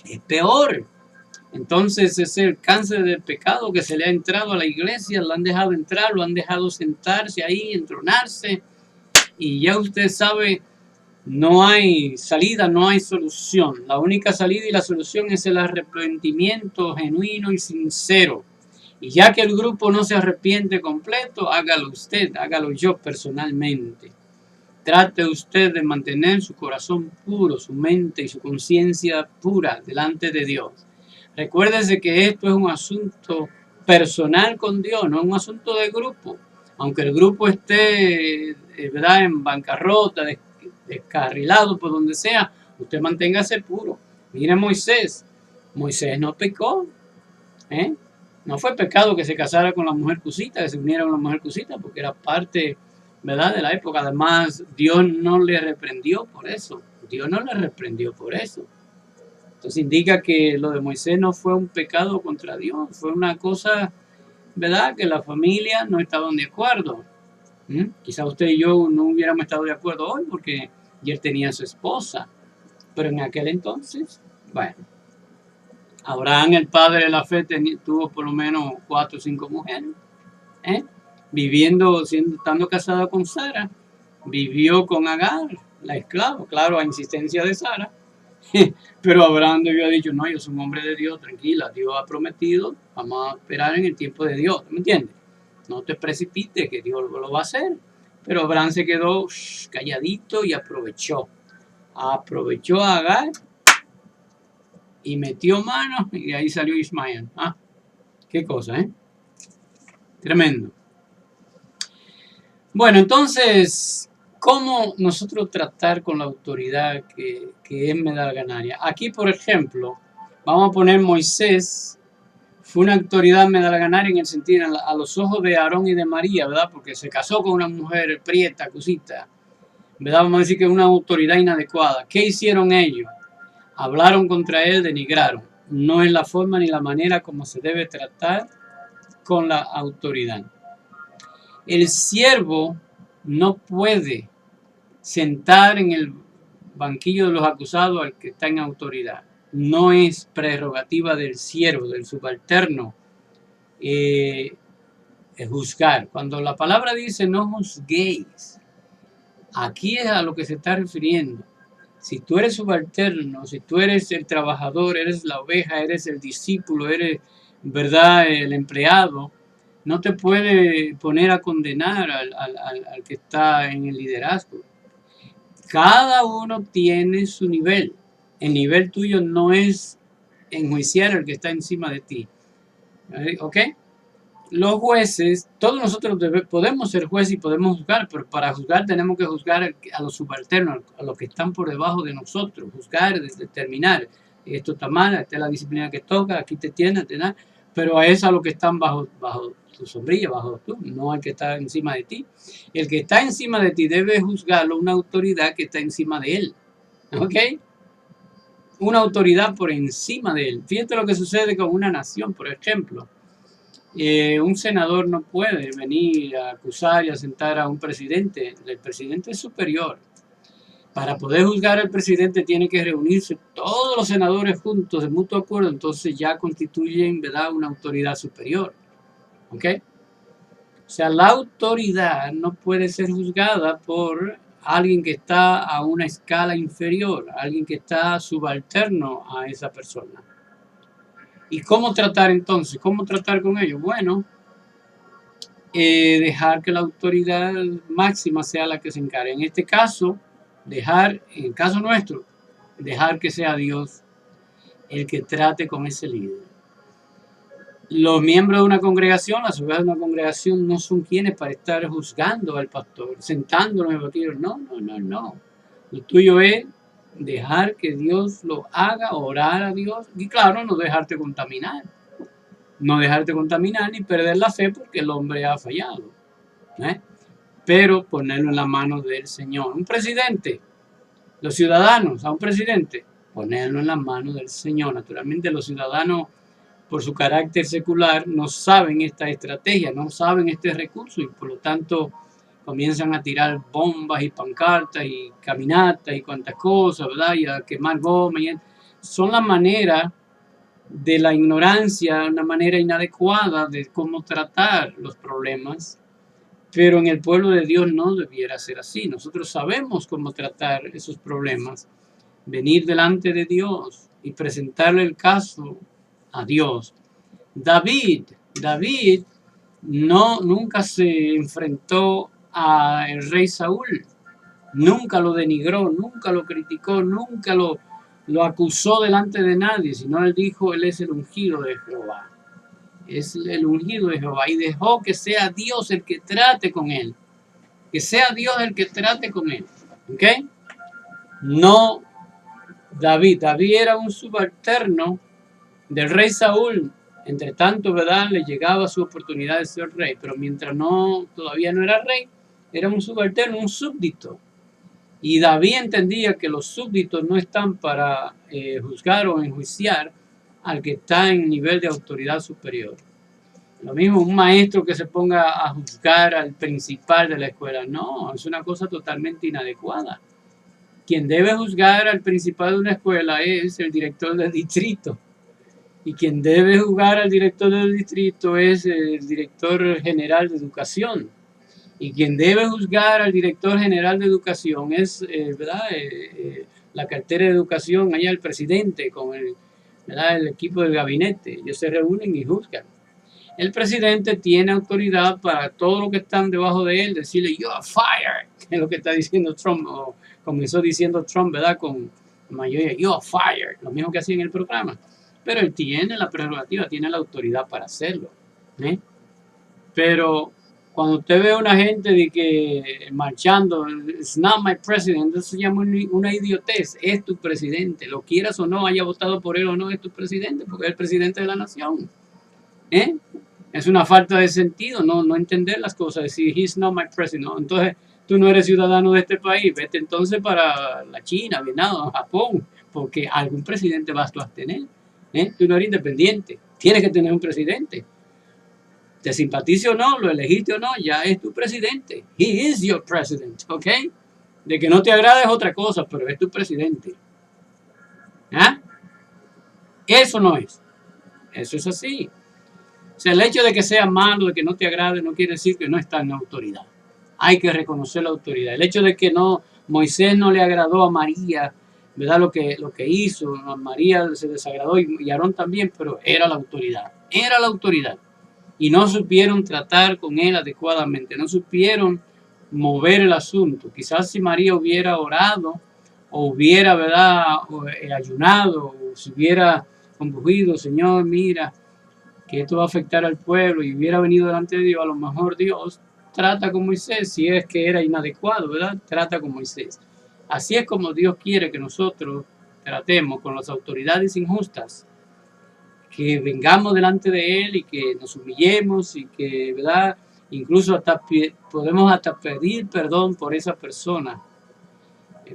Es peor. Entonces es el cáncer del pecado que se le ha entrado a la iglesia, lo han dejado entrar, lo han dejado sentarse ahí, entronarse, y ya usted sabe, no hay salida, no hay solución. La única salida y la solución es el arrepentimiento genuino y sincero. Y ya que el grupo no se arrepiente completo, hágalo usted, hágalo yo personalmente. Trate usted de mantener su corazón puro, su mente y su conciencia pura delante de Dios. Recuérdese que esto es un asunto personal con Dios, no es un asunto de grupo. Aunque el grupo esté, ¿verdad?, en bancarrota, descarrilado por donde sea, usted manténgase puro. Mire Moisés. Moisés no pecó. No fue pecado que se casara con la mujer cusita, que se uniera con la mujer cusita, porque era parte, ¿verdad?, de la época. Además, Dios no le reprendió por eso. Dios no le reprendió por eso. Entonces indica que lo de Moisés no fue un pecado contra Dios, fue una cosa, ¿verdad?, que la familia no estaban de acuerdo. Quizá usted y yo no hubiéramos estado de acuerdo hoy porque él tenía a su esposa, pero en aquel entonces, bueno, Abraham, el padre de la fe, tuvo por lo menos 4 o 5 mujeres, estando casada con Sara, vivió con Agar, la esclava, claro, a insistencia de Sara. Pero Abraham debió haber dicho, no, yo soy un hombre de Dios, tranquila, Dios ha prometido, vamos a esperar en el tiempo de Dios, ¿me entiendes? No te precipites, que Dios lo va a hacer. Pero Abraham se quedó calladito y aprovechó a Agar y metió mano y ahí salió Ismael. Qué cosa, tremendo. Bueno, entonces, ¿cómo nosotros tratar con la autoridad que es medalganaria? Aquí, por ejemplo, vamos a poner Moisés, fue una autoridad medalganaria en el sentido, a los ojos de Aarón y de María, ¿verdad? Porque se casó con una mujer prieta, cosita, ¿verdad? Vamos a decir que es una autoridad inadecuada. ¿Qué hicieron ellos? Hablaron contra él, denigraron. No es la forma ni la manera como se debe tratar con la autoridad. El siervo no puede sentar en el banquillo de los acusados al que está en autoridad. No es prerrogativa del siervo, del subalterno, juzgar. Cuando la palabra dice no juzguéis, aquí es a lo que se está refiriendo. Si tú eres subalterno, si tú eres el trabajador, eres la oveja, eres el discípulo, eres, ¿verdad?, el empleado, no te puede poner a condenar al que está en el liderazgo. Cada uno tiene su nivel. El nivel tuyo no es enjuiciar al que está encima de ti. ¿Ok? Los jueces, todos nosotros podemos ser jueces y podemos juzgar, pero para juzgar tenemos que juzgar a los subalternos, a los que están por debajo de nosotros, juzgar, determinar, esto está mal, esta es la disciplina que toca, aquí te tienes, pero a eso a los que están bajo tu sombrilla, bajo tú, no al que está encima de ti. El que está encima de ti debe juzgarlo una autoridad que está encima de él, ¿ok? Una autoridad por encima de él. Fíjate lo que sucede con una nación, por ejemplo. Un senador no puede venir a acusar y a sentar a un presidente. El presidente es superior. Para poder juzgar al presidente tiene que reunirse todos los senadores juntos de mutuo acuerdo, entonces ya constituyen, ¿verdad?, una autoridad superior. ¿Ok? O sea, la autoridad no puede ser juzgada por alguien que está a una escala inferior, alguien que está subalterno a esa persona. ¿Y cómo tratar entonces? ¿Cómo tratar con ellos? Bueno, dejar que la autoridad máxima sea la que se encargue. En este caso, en el caso nuestro, dejar que sea Dios el que trate con ese líder. Los miembros de una congregación, las ovejas de una congregación, no son quienes para estar juzgando al pastor, sentándolo en el banquillo. No. Lo tuyo es dejar que Dios lo haga, orar a Dios y claro, no dejarte contaminar. No dejarte contaminar ni perder la fe porque el hombre ha fallado. pero ponerlo en la mano del Señor. Un presidente, los ciudadanos, a un presidente, ponerlo en la mano del Señor. Naturalmente los ciudadanos, por su carácter secular, no saben esta estrategia, no saben este recurso y por lo tanto comienzan a tirar bombas y pancartas y caminatas y cuantas cosas, ¿verdad? Y a quemar gomas. Son la manera de la ignorancia, una manera inadecuada de cómo tratar los problemas, pero en el pueblo de Dios no debiera ser así. Nosotros sabemos cómo tratar esos problemas, venir delante de Dios y presentarle el caso a Dios. David nunca se enfrentó al rey Saúl, nunca lo denigró, nunca lo criticó, nunca lo acusó delante de nadie, sino él dijo, él es el ungido de Jehová. Es el ungido de Jehová y dejó que sea Dios el que trate con él. Que sea Dios el que trate con él. ¿Ok? No David. David era un subalterno del rey Saúl. Entre tanto, ¿verdad? Le llegaba su oportunidad de ser rey. Pero mientras todavía no era rey, era un subalterno, un súbdito. Y David entendía que los súbditos no están para juzgar o enjuiciar al que está en nivel de autoridad superior. Lo mismo un maestro que se ponga a juzgar al principal de la escuela. No, es una cosa totalmente inadecuada. Quien debe juzgar al principal de una escuela es el director del distrito. Y quien debe juzgar al director del distrito es el director general de educación. Y quien debe juzgar al director general de educación es, ¿verdad? La cartera de educación, allá el presidente con el equipo del gabinete. Ellos se reúnen y juzgan. El presidente tiene autoridad para todo lo que están debajo de él, decirle, you are fired, que es lo que está diciendo Trump, o comenzó diciendo Trump, ¿verdad? Con mayoría, you are fired, lo mismo que hacía en el programa. Pero él tiene la prerrogativa, tiene la autoridad para hacerlo. Pero cuando usted ve a una gente de que marchando, it's not my president, eso se llama una idiotez, es tu presidente, lo quieras o no, haya votado por él o no, es tu presidente, porque es el presidente de la nación. Es una falta de sentido, no entender las cosas, decir, he's not my president, no. Entonces tú no eres ciudadano de este país, vete entonces para la China, Vietnam, Japón, porque algún presidente vas tú a tener. Tú no eres independiente, tienes que tener un presidente. Te simpatice o no, lo elegiste o no, ya es tu presidente. He is your president, ¿ok? De que no te agrade es otra cosa, pero es tu presidente. Eso no es. Eso es así. O sea, el hecho de que sea malo, de que no te agrade, no quiere decir que no está en autoridad. Hay que reconocer la autoridad. El hecho de que Moisés no le agradó a María, ¿verdad? Lo que hizo, a María se desagradó y Aarón también, pero era la autoridad. Era la autoridad. Y no supieron tratar con él adecuadamente, no supieron mover el asunto. Quizás si María hubiera orado, o hubiera, ¿verdad?, ayunado, o se hubiera compungido, Señor, mira, que esto va a afectar al pueblo, y hubiera venido delante de Dios, a lo mejor Dios trata con Moisés, si es que era inadecuado, ¿verdad? Trata con Moisés. Así es como Dios quiere que nosotros tratemos con las autoridades injustas, que vengamos delante de Él y que nos humillemos y que, ¿verdad? Incluso podemos pedir perdón por esa persona,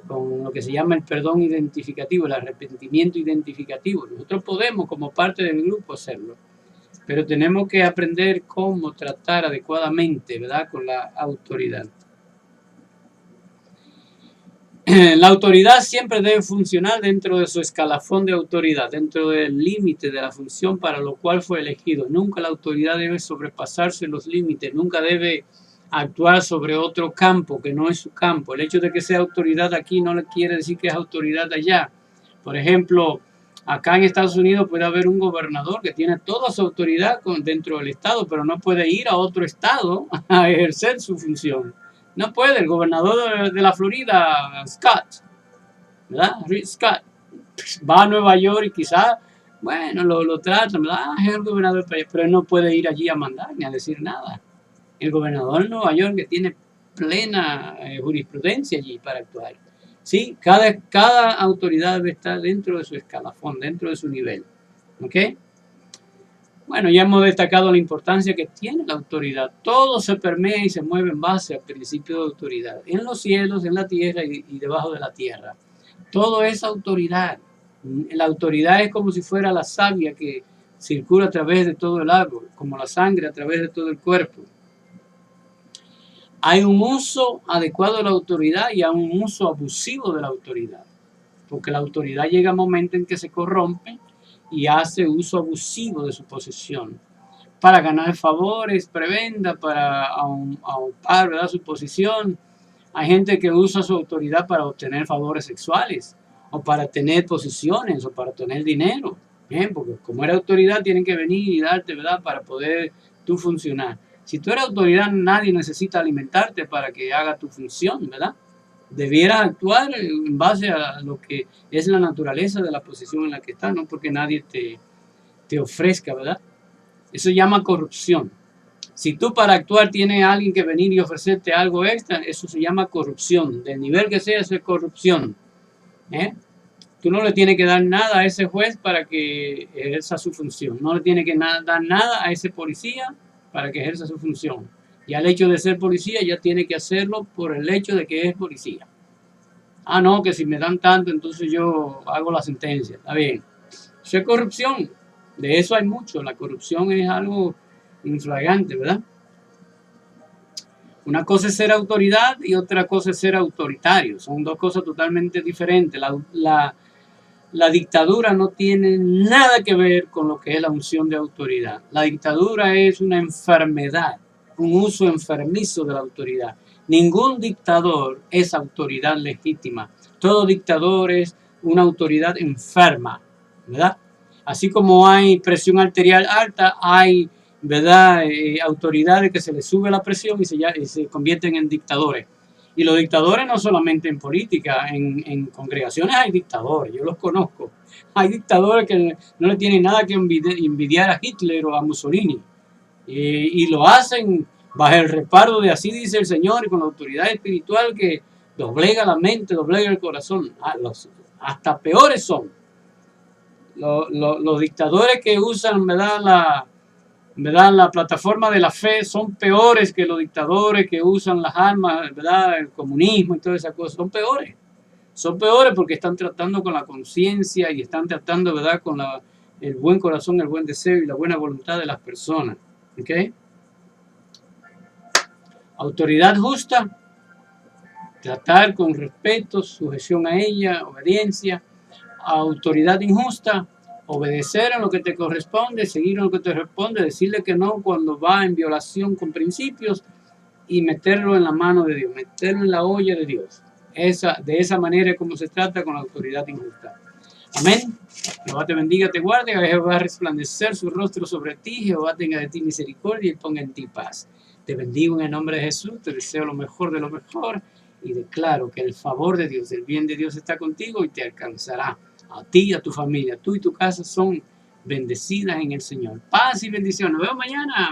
con lo que se llama el perdón identificativo, el arrepentimiento identificativo. Nosotros podemos, como parte del grupo, hacerlo. Pero tenemos que aprender cómo tratar adecuadamente, ¿verdad?, con la autoridad. La autoridad siempre debe funcionar dentro de su escalafón de autoridad, dentro del límite de la función para lo cual fue elegido. Nunca la autoridad debe sobrepasarse los límites, nunca debe actuar sobre otro campo que no es su campo. El hecho de que sea autoridad aquí no le quiere decir que es autoridad allá. Por ejemplo, acá en Estados Unidos puede haber un gobernador que tiene toda su autoridad dentro del estado, pero no puede ir a otro estado a ejercer su función. No puede. El gobernador de la Florida, Scott, ¿verdad? Rick Scott, va a Nueva York y quizás, bueno, lo tratan, ¿verdad? Es el gobernador, pero él no puede ir allí a mandar ni a decir nada. El gobernador de Nueva York, que tiene plena jurisprudencia allí para actuar. Sí, cada autoridad debe estar dentro de su escalafón, dentro de su nivel. ¿Ok? Bueno, ya hemos destacado la importancia que tiene la autoridad. Todo se permea y se mueve en base al principio de autoridad. En los cielos, en la tierra y debajo de la tierra. Todo es autoridad. La autoridad es como si fuera la savia que circula a través de todo el árbol, como la sangre a través de todo el cuerpo. Hay un uso adecuado de la autoridad y hay un uso abusivo de la autoridad. Porque la autoridad llega a un momento en que se corrompe y hace uso abusivo de su posesión para ganar favores, prebenda, para aumentar, ¿verdad?, su posición. Hay gente que usa su autoridad para obtener favores sexuales o para tener posiciones o para tener dinero. Bien, porque como eres autoridad tienen que venir y darte, ¿verdad?, para poder tú funcionar. Si tú eres autoridad, nadie necesita alimentarte para que haga tu función, ¿verdad? Debieras actuar en base a lo que es la naturaleza de la posición en la que estás, no porque nadie te ofrezca, ¿verdad? Eso se llama corrupción. Si tú para actuar tienes a alguien que venir y ofrecerte algo extra, eso se llama corrupción. Del nivel que sea, eso es corrupción. Tú no le tienes que dar nada a ese juez para que ejerza su función. No le tienes que dar nada a ese policía para que ejerza su función. Y al hecho de ser policía ya tiene que hacerlo por el hecho de que es policía. Ah, no, que si me dan tanto, entonces yo hago la sentencia. Está bien. Eso es corrupción. De eso hay mucho. La corrupción es algo inflagrante, ¿verdad? Una cosa es ser autoridad y otra cosa es ser autoritario. Son dos cosas totalmente diferentes. La dictadura no tiene nada que ver con lo que es la unción de autoridad. La dictadura es una enfermedad, un uso enfermizo de la autoridad. Ningún dictador es autoridad legítima. Todo dictador es una autoridad enferma, ¿verdad? Así como hay presión arterial alta, hay, ¿verdad?, autoridades que se les sube la presión y se convierten en dictadores. Y los dictadores no solamente en política, en congregaciones hay dictadores, yo los conozco. Hay dictadores que no le tienen nada que envidiar a Hitler o a Mussolini. Y lo hacen bajo el respaldo de así dice el Señor y con la autoridad espiritual que doblega la mente, doblega el corazón. Hasta peores son. Los dictadores que usan, ¿verdad?, la plataforma de la fe son peores que los dictadores que usan las armas, ¿verdad?, el comunismo y todas esas cosas. Son peores porque están tratando con la conciencia y están tratando, ¿verdad?, con el buen corazón, el buen deseo y la buena voluntad de las personas. ¿Ok? Autoridad justa, tratar con respeto, sujeción a ella, obediencia. Autoridad injusta, obedecer a lo que te corresponde, seguir lo que te responde, decirle que no cuando va en violación con principios y meterlo en la mano de Dios, meterlo en la olla de Dios. De esa manera es como se trata con la autoridad injusta. Amén. Jehová te bendiga, te guarde, Jehová va a resplandecer su rostro sobre ti, Jehová tenga de ti misericordia y ponga en ti paz. Te bendigo en el nombre de Jesús, te deseo lo mejor de lo mejor y declaro que el favor de Dios, el bien de Dios está contigo y te alcanzará. A ti y a tu familia, tú y tu casa son bendecidas en el Señor. Paz y bendición. Nos vemos mañana.